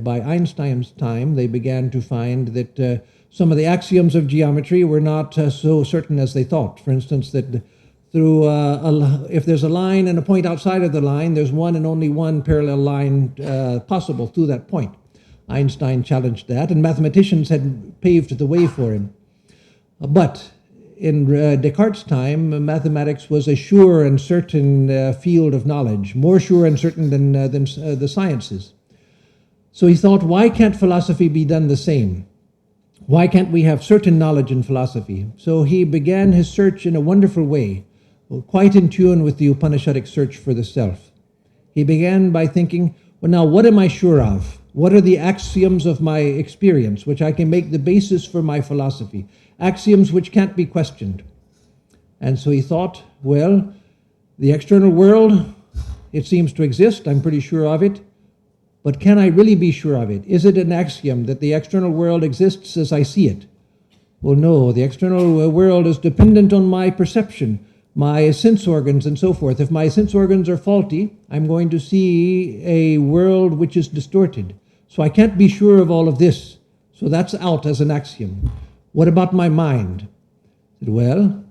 By Einstein's time, they began to find that some of the axioms of geometry were not so certain as they thought. For instance, that through if there's a line and a point outside of the line, there's one and only one parallel line possible through that point. Einstein challenged that, and mathematicians had paved the way for him. But in Descartes' time, mathematics was a sure and certain field of knowledge, more sure and certain than the sciences. So he thought, why can't philosophy be done the same? Why can't we have certain knowledge in philosophy? So he began his search in a wonderful way, quite in tune with the Upanishadic search for the self. He began by thinking, well, now what am I sure of? What are the axioms of my experience, which I can make the basis for my philosophy? Axioms which can't be questioned. And so he thought, well, the external world, it seems to exist, I'm pretty sure of it, but can I really be sure of it? Is it an axiom that the external world exists as I see it? Well, no, the external world is dependent on my perception, my sense organs and so forth. If my sense organs are faulty, I'm going to see a world which is distorted. So I can't be sure of all of this. So that's out as an axiom. What about my mind? I said, well,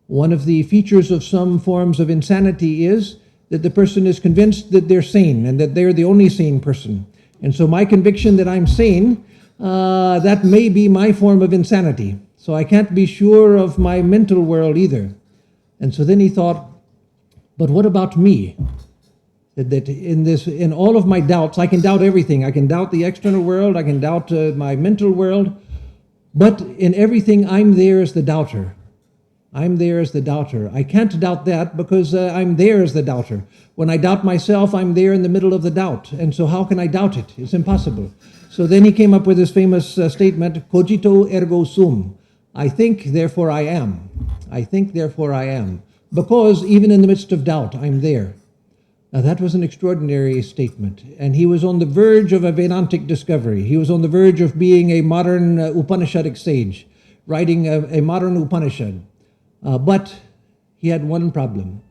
one of the features of some forms of insanity is that the person is convinced that they're sane and that they're the only sane person. And so my conviction that I'm sane, that may be my form of insanity. So I can't be sure of my mental world either. And so then he thought, but what about me? That in all of my doubts, I can doubt everything. I can doubt the external world, I can doubt my mental world, but in everything I'm there as the doubter. I'm there as the doubter. I can't doubt that because I'm there as the doubter. When I doubt myself, I'm there in the middle of the doubt. And so how can I doubt it? It's impossible. So then he came up with this famous statement, cogito ergo sum. I think, therefore I am. I think, therefore I am. Because even in the midst of doubt, I'm there. Now that was an extraordinary statement. And he was on the verge of a Vedantic discovery. He was on the verge of being a modern Upanishadic sage, writing a modern Upanishad. But he had one problem,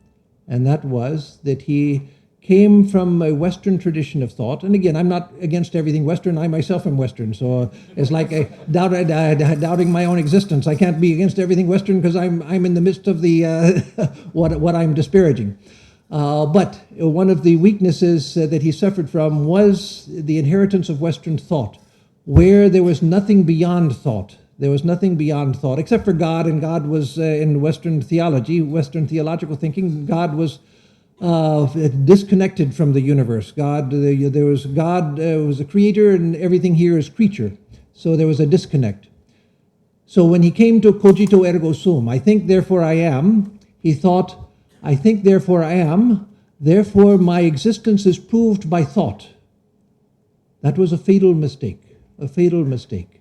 and that was that he came from a Western tradition of thought. And again, I'm not against everything Western. I myself am Western, so it's like doubting my own existence. I can't be against everything Western because I'm in the midst of the what I'm disparaging. But one of the weaknesses that he suffered from was the inheritance of Western thought, where there was nothing beyond thought. There was nothing beyond thought, except for God, and God was, in Western theology, Western theological thinking, God was disconnected from the universe. God was a creator, and everything here is creature. So there was a disconnect. So when he came to cogito ergo sum, I think, therefore I am, he thought, I think, therefore I am, therefore my existence is proved by thought. That was a fatal mistake, a fatal mistake.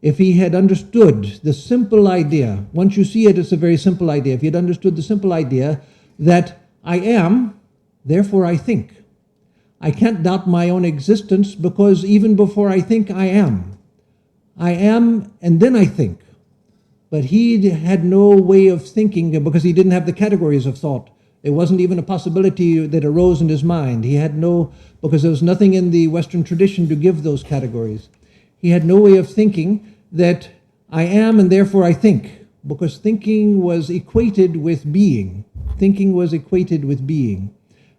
If he had understood the simple idea, once you see it, it's a very simple idea. If he had understood the simple idea that I am, therefore I think. I can't doubt my own existence because even before I think, I am. I am, and then I think. But he had no way of thinking because he didn't have the categories of thought. It wasn't even a possibility that arose in his mind. He had no, because there was nothing in the Western tradition to give those categories. He had no way of thinking that I am and therefore I think, because thinking was equated with being. Thinking was equated with being.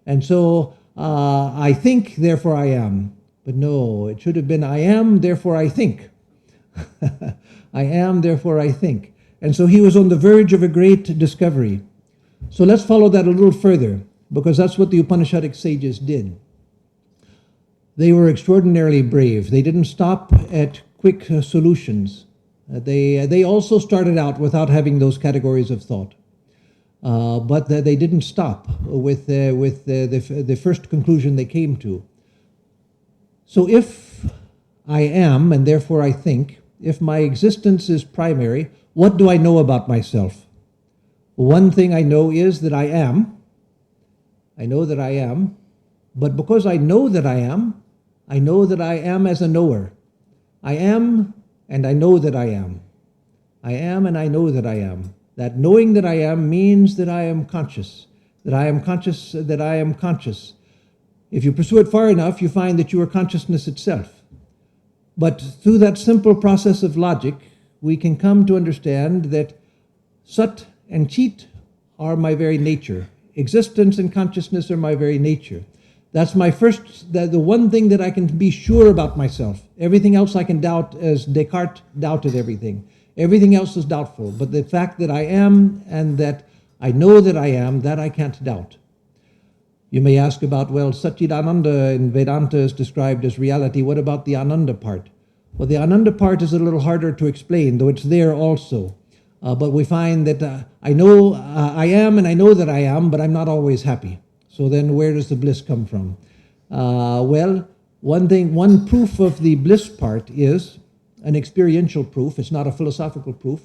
And so I think, therefore I am. But no, it should have been I am, therefore I think. I am, therefore I think. And so he was on the verge of a great discovery. So let's follow that a little further, because that's what the Upanishadic sages did. They were extraordinarily brave. They didn't stop at quick solutions. They also started out without having those categories of thought. But they didn't stop with the first conclusion they came to. So if I am, and therefore I think, if my existence is primary, what do I know about myself? One thing I know is that I am. I know that I am. But because I know that I know that I am as a knower. I am, and I know that I am. I am, and I know that I am. That knowing that I am means that I am conscious, that I am conscious, that I am conscious. If you pursue it far enough, you find that you are consciousness itself. But through that simple process of logic, we can come to understand that Sat and Chit are my very nature. Existence and consciousness are my very nature. That's my first, the one thing that I can be sure about myself. Everything else I can doubt, as Descartes doubted everything. Everything else is doubtful. But the fact that I am and that I know that I am, that I can't doubt. You may ask about, well, Satchidananda in Vedanta is described as reality. What about the Ananda part? Well, the Ananda part is a little harder to explain, though it's there also. But we find that I know I am and I know that I am, but I'm not always happy. So then where does the bliss come from? Well, one proof of the bliss part is an experiential proof. It's not a philosophical proof.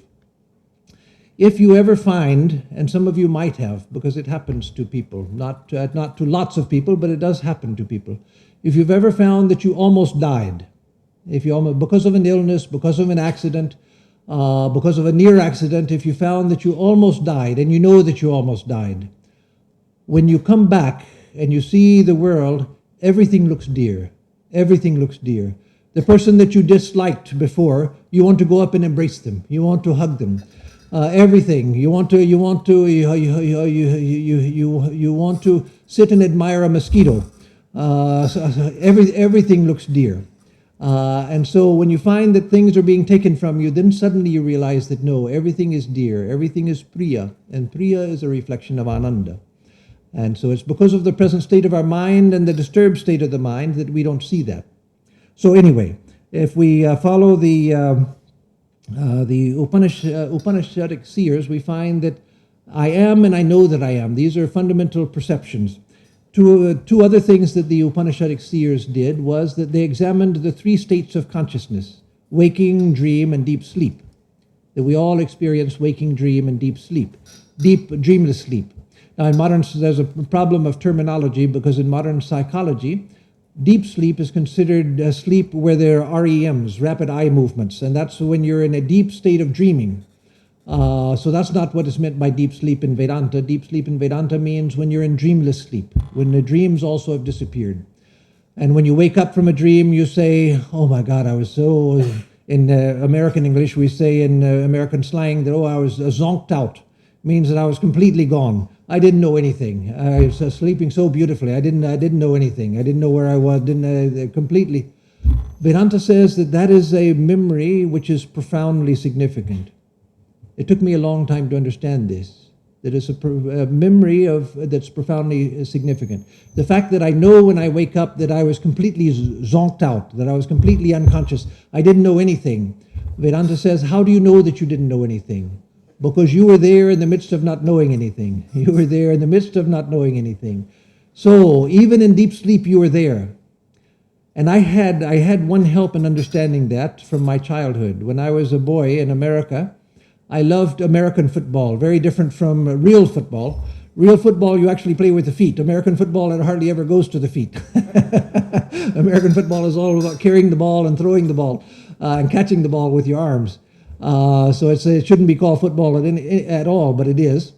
If you ever find, and some of you might have, because it happens to people, not to lots of people, but it does happen to people. If you've ever found that you almost died, because of an illness, because of an accident, because of a near accident, if you found that you almost died, and you know that you almost died, when you come back and you see the world, everything looks dear. Everything looks dear. The person that you disliked before, you want to go up and embrace them. You want to hug them. Everything you want to sit and admire a mosquito. Everything looks dear, and so when you find that things are being taken from you, then suddenly you realize that no, everything is dear, everything is priya, and priya is a reflection of ananda. And so it's because of the present state of our mind and the disturbed state of the mind that we don't see that. So anyway, if we follow the Upanishadic seers, we find that I am and I know that I am. These are fundamental perceptions. Two other things that the Upanishadic seers did was that they examined the three states of consciousness: waking, dream, and deep sleep. That we all experience waking, dream, and deep sleep, deep dreamless sleep. Now in modern, there's a problem of terminology, because in modern psychology, deep sleep is considered a sleep where there are REMs, rapid eye movements, and that's when you're in a deep state of dreaming. So that's not what is meant by deep sleep in Vedanta. Deep sleep in Vedanta means when you're in dreamless sleep, when the dreams also have disappeared. And when you wake up from a dream, you say, oh my God, I was so, in American English, we say in American slang that, I was zonked out. Means that I was completely gone. I didn't know anything. I was sleeping so beautifully. I didn't know anything. I didn't know where I was. Completely. Vedanta says that is a memory which is profoundly significant. It took me a long time to understand this. That is a memory that's profoundly significant. The fact that I know when I wake up that I was completely zonked out, that I was completely unconscious. I didn't know anything. Vedanta says, how do you know that you didn't know anything? Because you were there in the midst of not knowing anything. You were there in the midst of not knowing anything. So even in deep sleep, you were there. And I had one help in understanding that from my childhood. When I was a boy in America, I loved American football, very different from real football. Real football, you actually play with the feet. American football, it hardly ever goes to the feet. American football is all about carrying the ball and throwing the ball and catching the ball with your arms. So it shouldn't be called football at all, but it is.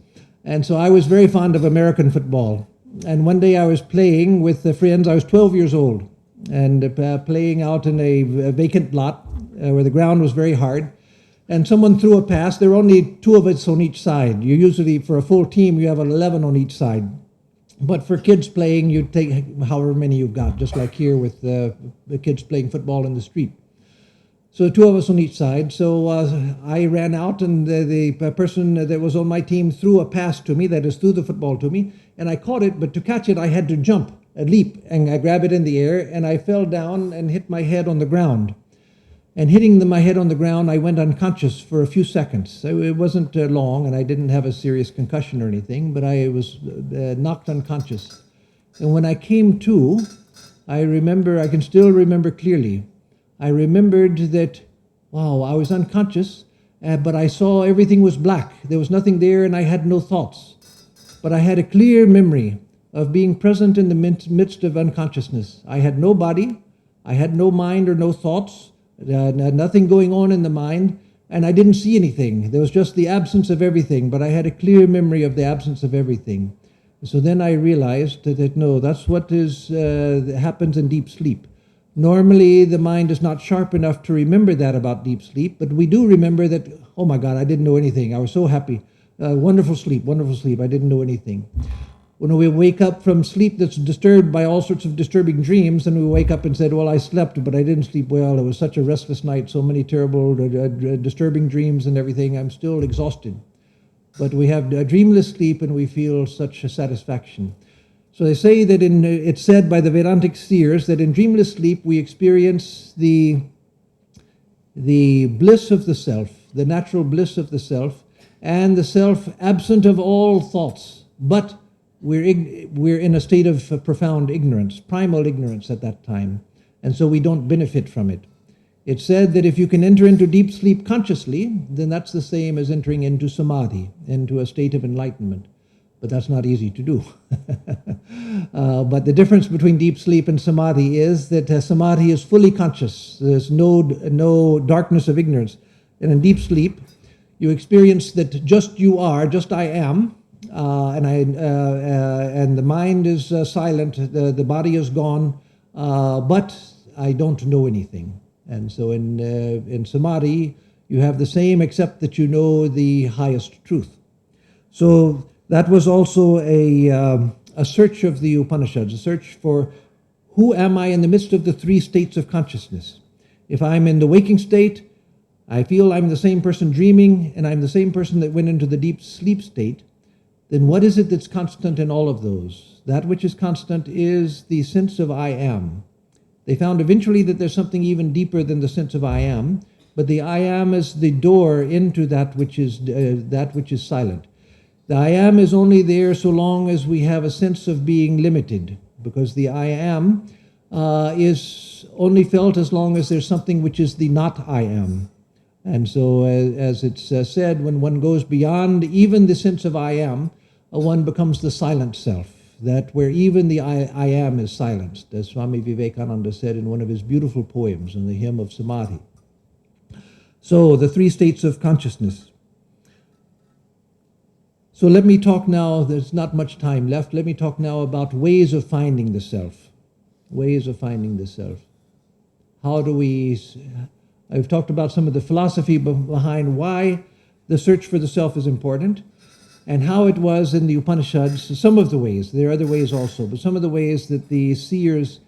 And so I was very fond of American football. And one day I was playing with friends. I was 12 years old, and playing out in a vacant lot where the ground was very hard. And someone threw a pass. There were only two of us on each side. You usually, for a full team, you have 11 on each side. But for kids playing, you take however many you've got, just like here with the kids playing football in the street. So two of us on each side. So I ran out, and the person that was on my team threw a pass to me, that is, threw the football to me, and I caught it, but to catch it, I had to jump, a leap, and I grabbed it in the air, and I fell down and hit my head on the ground. And hitting my head on the ground, I went unconscious for a few seconds. It wasn't long, and I didn't have a serious concussion or anything, but I was knocked unconscious. And when I came to, I can still remember clearly. I remembered that, wow, I was unconscious, but I saw everything was black. There was nothing there, and I had no thoughts. But I had a clear memory of being present in the midst of unconsciousness. I had no body, I had no mind or no thoughts, nothing going on in the mind, and I didn't see anything. There was just the absence of everything, but I had a clear memory of the absence of everything. So then I realized that no, that's what happens in deep sleep. Normally, the mind is not sharp enough to remember that about deep sleep, but we do remember that, oh my God, I didn't know anything. I was so happy. Wonderful sleep, I didn't know anything. When we wake up from sleep that's disturbed by all sorts of disturbing dreams, and we wake up and said, well, I slept, but I didn't sleep well. It was such a restless night, so many terrible, disturbing dreams and everything. I'm still exhausted. But we have a dreamless sleep and we feel such a satisfaction. So they say that it's said by the Vedantic seers that in dreamless sleep we experience the bliss of the self, the natural bliss of the self, and the self absent of all thoughts. But we're in a state of profound ignorance, primal ignorance at that time, and so we don't benefit from it. It's said that if you can enter into deep sleep consciously, then that's the same as entering into samadhi, into a state of enlightenment. But that's not easy to do. But the difference between deep sleep and samadhi is that samadhi is fully conscious. There's no darkness of ignorance. And in deep sleep, you experience that just you are, just I am, and the mind is silent, the body is gone, but I don't know anything. And so in samadhi, you have the same, except that you know the highest truth. So that was also a search of the Upanishads, a search for who am I in the midst of the three states of consciousness. If I'm in the waking state, I feel I'm the same person dreaming, and I'm the same person that went into the deep sleep state, then what is it that's constant in all of those? That which is constant is the sense of I am. They found eventually that there's something even deeper than the sense of I am, but the I am is the door into that which is silent. The I am is only there so long as we have a sense of being limited, because the I am is only felt as long as there's something which is the not I am. And so as it's said, when one goes beyond even the sense of I am, one becomes the silent self. That where even the I am is silenced, as Swami Vivekananda said in one of his beautiful poems in the hymn of Samadhi. So the three states of consciousness. So let me talk now, there's not much time left, let me talk now about ways of finding the self. Ways of finding the self. I've talked about some of the philosophy behind why the search for the self is important, and how it was in the Upanishads, some of the ways, there are other ways also, but some of the ways that the seers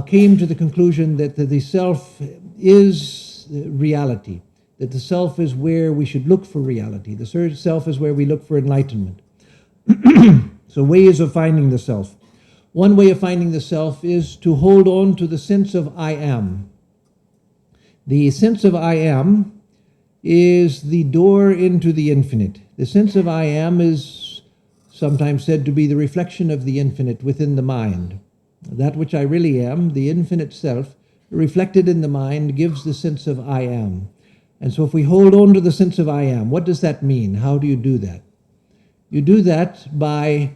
came to the conclusion that the self is reality, that the self is where we should look for reality, the self is where we look for enlightenment. So ways of finding the self. One way of finding the self is to hold on to the sense of I am. The sense of I am is the door into the infinite. The sense of I am is sometimes said to be the reflection of the infinite within the mind. That which I really am, the infinite self, reflected in the mind, gives the sense of I am. And so if we hold on to the sense of I am, what does that mean? How do you do that? You do that by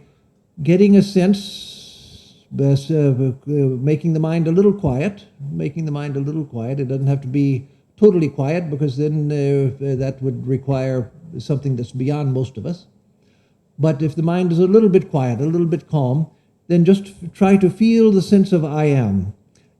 getting a sense, making the mind a little quiet, It doesn't have to be totally quiet, because then that would require something that's beyond most of us. But if the mind is a little bit quiet, a little bit calm, then just try to feel the sense of I am.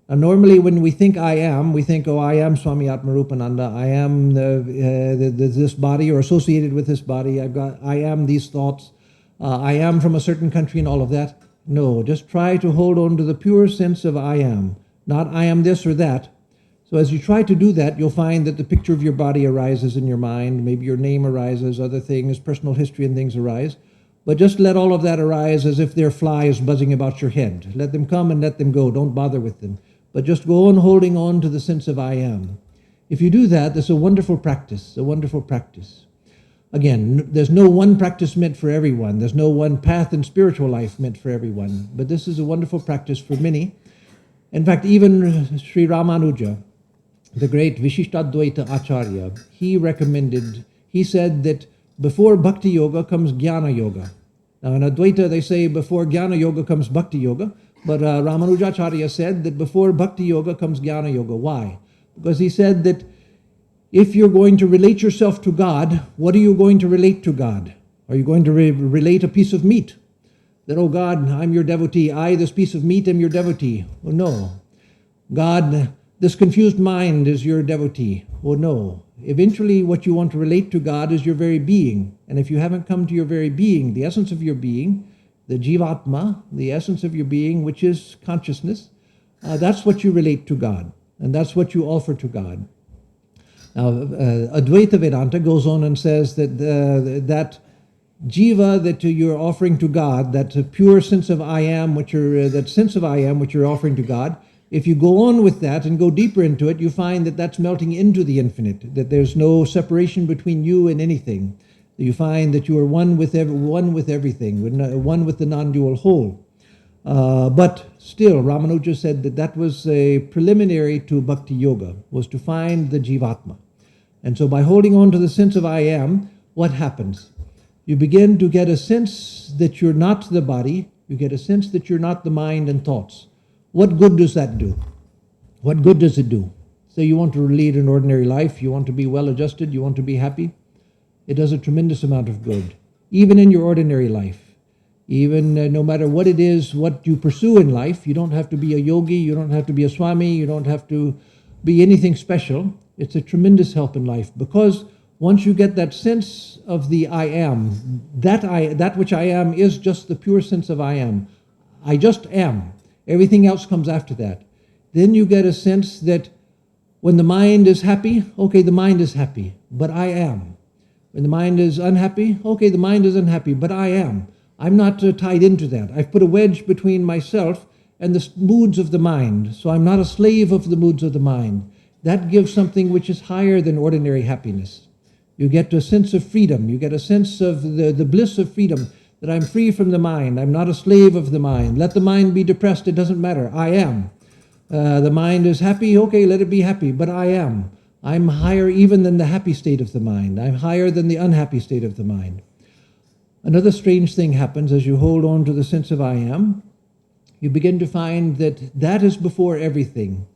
And normally when we think I am, we think, oh, I am Swami Atmarupananda, I am this body, or associated with this body, I am these thoughts, I am from a certain country and all of that. No, just try to hold on to the pure sense of I am, not I am this or that. So as you try to do that, you'll find that the picture of your body arises in your mind, maybe your name arises, other things, personal history and things arise. But just let all of that arise as if they're flies buzzing about your head. Let them come and let them go. Don't bother with them. But just go on holding on to the sense of I am. If you do that, that's a wonderful practice, Again, there's no one practice meant for everyone. There's no one path in spiritual life meant for everyone. But this is a wonderful practice for many. In fact, even Sri Ramanuja, the great Vishishtadvaita Acharya, he said that before Bhakti Yoga comes Jnana Yoga. Now in Advaita they say before Jnana Yoga comes Bhakti Yoga, but Ramanujacharya said that before Bhakti Yoga comes Jnana Yoga. Why? Because he said that if you're going to relate yourself to God, what are you going to relate to God? Are you going to relate a piece of meat? That, oh God, I'm your devotee. I, this piece of meat, am your devotee. Oh no. God, this confused mind is your devotee. Oh no. Eventually what you want to relate to God is your very being. And if you haven't come to your very being, the essence of your being, the Jivatma, the essence of your being, which is consciousness, that's what you relate to God. And that's what you offer to God. Now, Advaita Vedanta goes on and says that that jiva that you're offering to God, that pure sense of I am, that sense of I am which you're offering to God, if you go on with that and go deeper into it, you find that that's melting into the infinite, that there's no separation between you and anything. You find that you are one with everything, one with the non-dual whole. But still, Ramanuja said that that was a preliminary to Bhakti Yoga, was to find the Jivatma. And so by holding on to the sense of I am, what happens? You begin to get a sense that you're not the body, you get a sense that you're not the mind and thoughts. What good does that do? What good does it do? So you want to lead an ordinary life, you want to be well adjusted, you want to be happy. It does a tremendous amount of good, even in your ordinary life. Even no matter what it is, what you pursue in life, you don't have to be a yogi, you don't have to be a swami, you don't have to be anything special. It's a tremendous help in life, because once you get that sense of the I am, that which I am is just the pure sense of I am. I just am. Everything else comes after that. Then you get a sense that when the mind is happy, okay, the mind is happy, but I am. When the mind is unhappy, okay, the mind is unhappy, but I am. I'm not tied into that. I've put a wedge between myself and the moods of the mind, so I'm not a slave of the moods of the mind. That gives something which is higher than ordinary happiness. You get a sense of freedom. You get a sense of the bliss of freedom, that I'm free from the mind. I'm not a slave of the mind. Let the mind be depressed. It doesn't matter. I am. The mind is happy. Okay, let it be happy, but I am. I'm higher even than the happy state of the mind. I'm higher than the unhappy state of the mind. Another strange thing happens as you hold on to the sense of I am. You begin to find that that is before everything.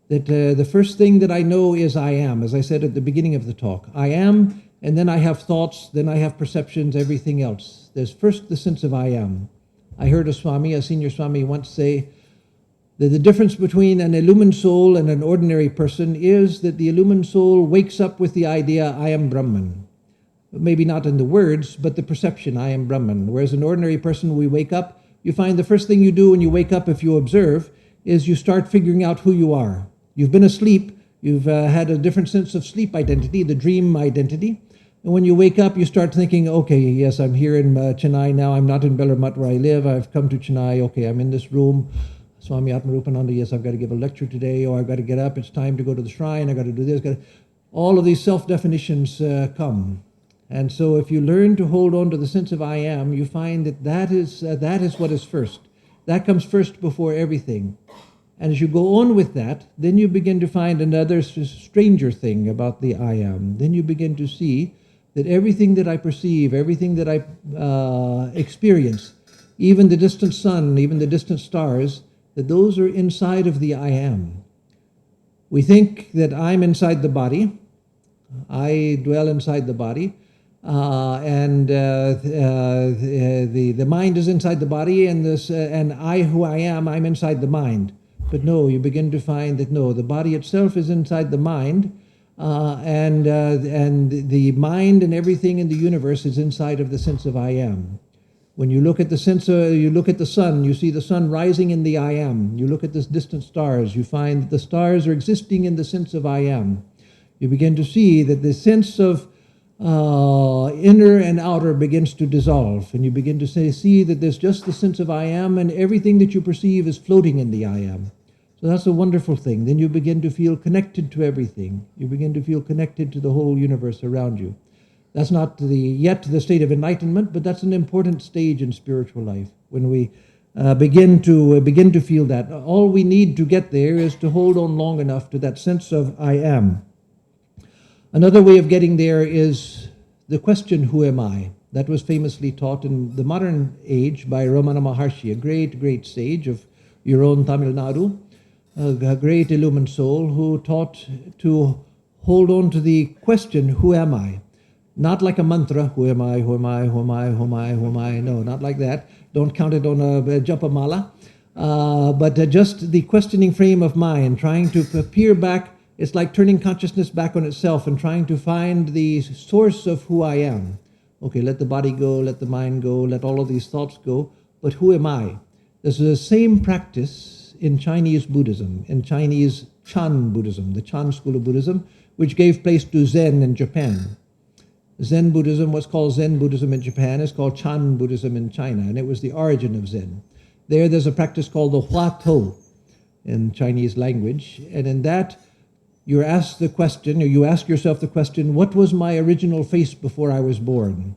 That the first thing that I know is I am, as I said at the beginning of the talk. I am, and then I have thoughts, then I have perceptions, everything else. There's first the sense of I am. I heard a Swami, a senior Swami, once say that the difference between an illumined soul and an ordinary person is that the illumined soul wakes up with the idea, I am Brahman. Maybe not in the words, but the perception, I am Brahman. Whereas an ordinary person, we wake up, you find the first thing you do when you wake up, if you observe, is you start figuring out who you are. You've been asleep, you've had a different sense of sleep identity, the dream identity. And when you wake up, you start thinking, okay, yes, I'm here in Chennai now, I'm not in Bellarmut where I live, I've come to Chennai, okay, I'm in this room. Swami Atmarupanandaji, yes, I've got to give a lecture today, or I've got to get up, it's time to go to the shrine, I've got to do this. All of these self-definitions come. And so if you learn to hold on to the sense of I am, you find that that is what is first. That comes first before everything. And as you go on with that, then you begin to find another stranger thing about the I am. Then you begin to see that everything that I perceive, everything that I experience, even the distant sun, even the distant stars, that those are inside of the I am. We think that I'm inside the body. I dwell inside the body. The mind is inside the body, and I, who I am, I'm inside the mind. But no, you begin to find that no, the body itself is inside the mind, and the mind and everything in the universe is inside of the sense of I am. When you look at the you look at the sun, you see the sun rising in the I am. You look at the distant stars, you find that the stars are existing in the sense of I am. You begin to see that the sense of inner and outer begins to dissolve, and you begin to see that there's just the sense of I am, and everything that you perceive is floating in the I am. So that's a wonderful thing. Then you begin to feel connected to everything. You begin to feel connected to the whole universe around you. That's not yet the state of enlightenment, but that's an important stage in spiritual life, when we begin to feel that. All we need to get there is to hold on long enough to that sense of I am. Another way of getting there is the question, who am I? That was famously taught in the modern age by Ramana Maharshi, a great, great sage of your own Tamil Nadu, a great illumined soul who taught to hold on to the question, who am I? Not like a mantra, who am I, who am I, who am I, who am I, who am I? No, not like that. Don't count it on a japa mala. But just the questioning frame of mind, trying to peer back. It's like turning consciousness back on itself and trying to find the source of who I am. Okay, let the body go, let the mind go, let all of these thoughts go, but who am I? There's the same practice in Chinese Buddhism, in Chinese Chan Buddhism, the Chan school of Buddhism, which gave place to Zen in Japan. Zen Buddhism, what's called Zen Buddhism in Japan, is called Chan Buddhism in China, and it was the origin of Zen. There's a practice called the Hua To in Chinese language, and in that you're asked the question, or you ask yourself the question, what was my original face before I was born?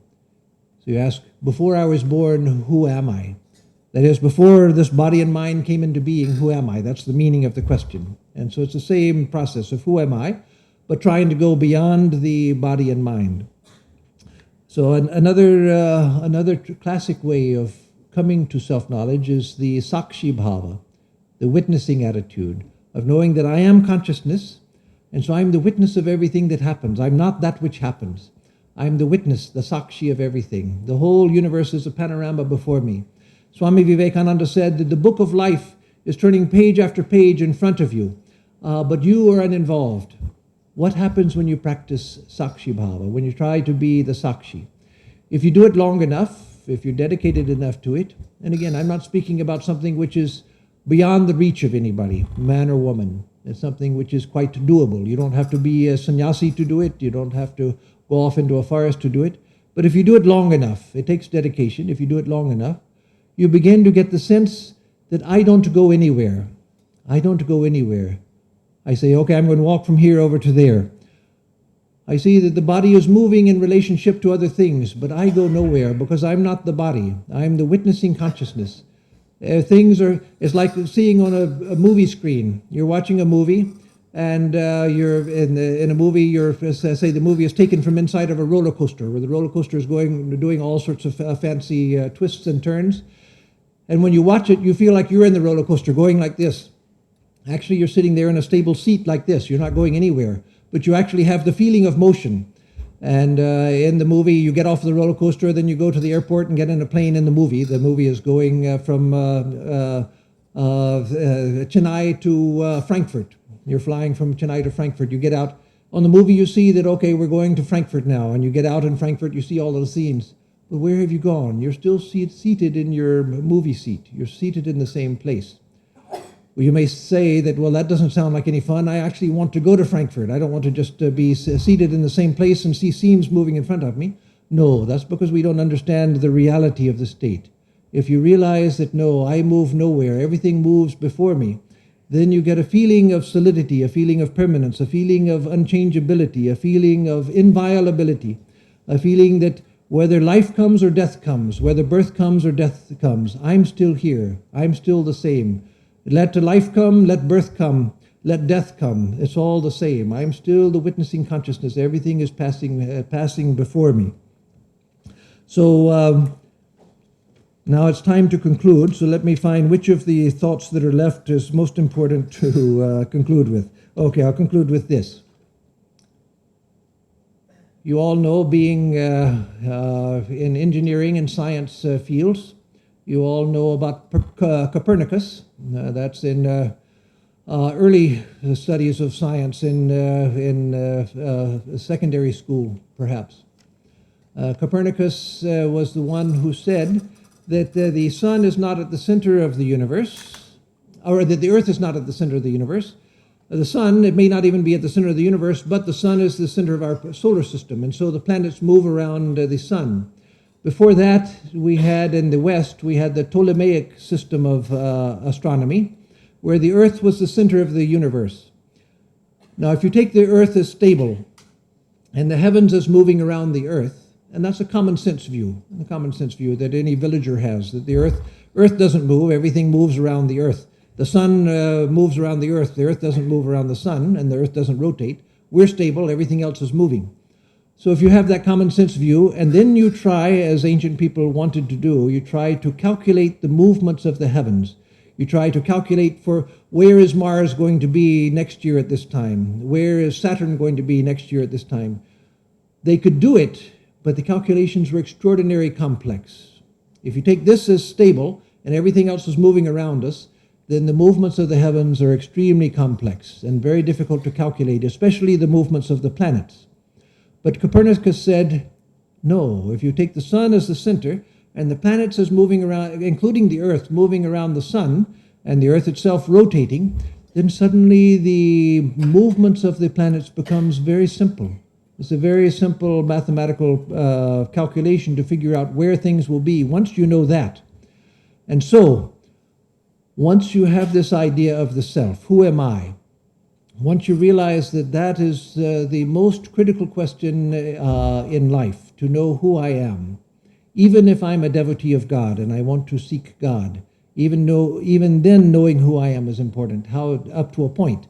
So you ask, before I was born, who am I? That is, before this body and mind came into being, who am I? That's the meaning of the question. And so it's the same process of who am I, but trying to go beyond the body and mind. So another classic way of coming to self-knowledge is the Sakshi Bhava, the witnessing attitude of knowing that I am consciousness, and so I'm the witness of everything that happens. I'm not that which happens. I'm the witness, the Sakshi of everything. The whole universe is a panorama before me. Swami Vivekananda said that the book of life is turning page after page in front of you, but you are uninvolved. What happens when you practice Sakshi Bhava, when you try to be the Sakshi? If you do it long enough, if you're dedicated enough to it, and again, I'm not speaking about something which is beyond the reach of anybody, man or woman. It's something which is quite doable. You don't have to be a sannyasi to do it. You don't have to go off into a forest to do it. But if you do it long enough, it takes dedication. If you do it long enough, you begin to get the sense that I don't go anywhere. I don't go anywhere. I say, okay, I'm going to walk from here over to there. I see that the body is moving in relationship to other things, but I go nowhere because I'm not the body. I'm the witnessing consciousness. It's like seeing on a movie screen. You're watching a movie, and you're in a movie. Say the movie is taken from inside of a roller coaster, where the roller coaster is doing all sorts of fancy twists and turns. And when you watch it, you feel like you're in the roller coaster, going like this. Actually, you're sitting there in a stable seat like this. You're not going anywhere, but you actually have the feeling of motion. And in the movie, you get off the roller coaster, then you go to the airport and get in a plane in the movie. The movie is going from Chennai to Frankfurt. You're flying from Chennai to Frankfurt. You get out. On the movie, you see that, okay, we're going to Frankfurt now. And you get out in Frankfurt, you see all of the scenes. But where have you gone? You're still seated in your movie seat. You're seated in the same place. Well, you may say that, well, that doesn't sound like any fun. I actually want to go to Frankfurt. I don't want to just be seated in the same place and see scenes moving in front of me. No, that's because we don't understand the reality of the state. If you realize that, no, I move nowhere, everything moves before me, then you get a feeling of solidity, a feeling of permanence, a feeling of unchangeability, a feeling of inviolability, a feeling that whether life comes or death comes, whether birth comes or death comes, I'm still here. I'm still the same. Let life come, let birth come, let death come. It's all the same. I'm still the witnessing consciousness. Everything is passing before me. So now it's time to conclude. So let me find which of the thoughts that are left is most important to conclude with. Okay, I'll conclude with this. You all know, being in engineering and science fields, you all know about Copernicus. That's in early studies of science in secondary school, perhaps. Copernicus was the one who said that the sun is not at the center of the universe, or that the earth is not at the center of the universe. The sun, it may not even be at the center of the universe, but the sun is the center of our solar system, and so the planets move around the sun. Before that, we had in the West, we had the Ptolemaic system of astronomy, where the earth was the center of the universe. Now, if you take the earth as stable, and the heavens as moving around the earth, and that's a common sense view that any villager has, that the earth doesn't move, everything moves around the earth. The sun moves around the earth doesn't move around the sun, and the earth doesn't rotate. We're stable, everything else is moving. So if you have that common sense view, and then you try, as ancient people wanted to do, you try to calculate the movements of the heavens. You try to calculate for where is Mars going to be next year at this time? Where is Saturn going to be next year at this time? They could do it, but the calculations were extraordinarily complex. If you take this as stable and everything else is moving around us, then the movements of the heavens are extremely complex and very difficult to calculate, especially the movements of the planets. But Copernicus said, no, if you take the sun as the center and the planets as moving around, including the earth moving around the sun and the earth itself rotating, then suddenly the movements of the planets becomes very simple. It's a very simple mathematical calculation to figure out where things will be once you know that. And so, once you have this idea of the self, who am I? Once you realize that that is the most critical question in life, to know who I am, even if I'm a devotee of God and I want to seek God, even then knowing who I am is important, how up to a point,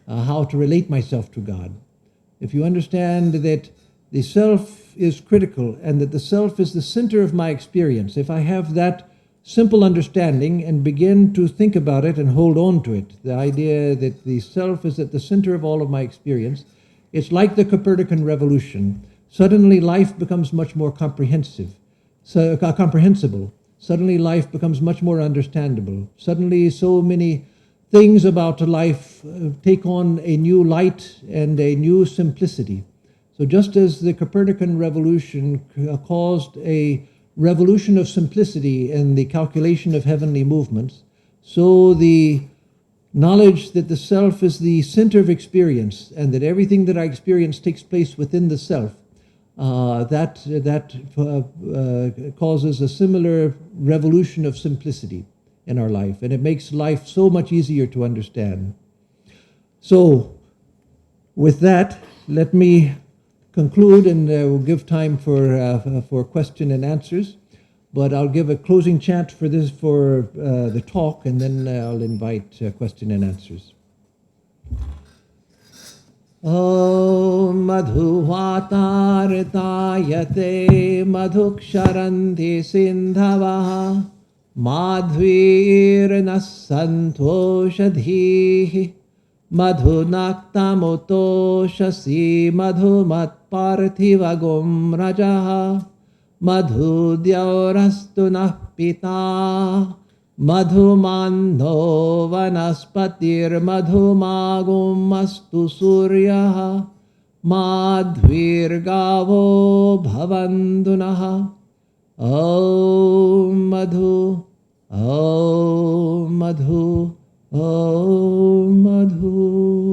how to relate myself to God. If you understand that the self is critical and that the self is the center of my experience, if I have that simple understanding and begin to think about it and hold on to it, the idea that the self is at the center of all of my experience, it's like the Copernican revolution. Suddenly life becomes much more comprehensible. Suddenly life becomes much more understandable. Suddenly so many things about life take on a new light and a new simplicity. So just as the Copernican revolution caused a revolution of simplicity in the calculation of heavenly movements, so the knowledge that the self is the center of experience and that everything that I experience takes place within the self, that causes a similar revolution of simplicity in our life, and it makes life so much easier to understand. So with that, let me conclude, and we'll give time for question and answers. But I'll give a closing chant for this for the talk, and then I'll invite question and answers. Om madhuvatartayate madhuksharanti sindhavaha madhvirna santoshadhihi madhunaktamotoshasi madhumatparthivagum rajaha madhudyaurastu nah pita madhumando vanaspatir madhumagum astu suryaha madhvirgavo bhavandunaha. Om madhu, om madhu, om madhu.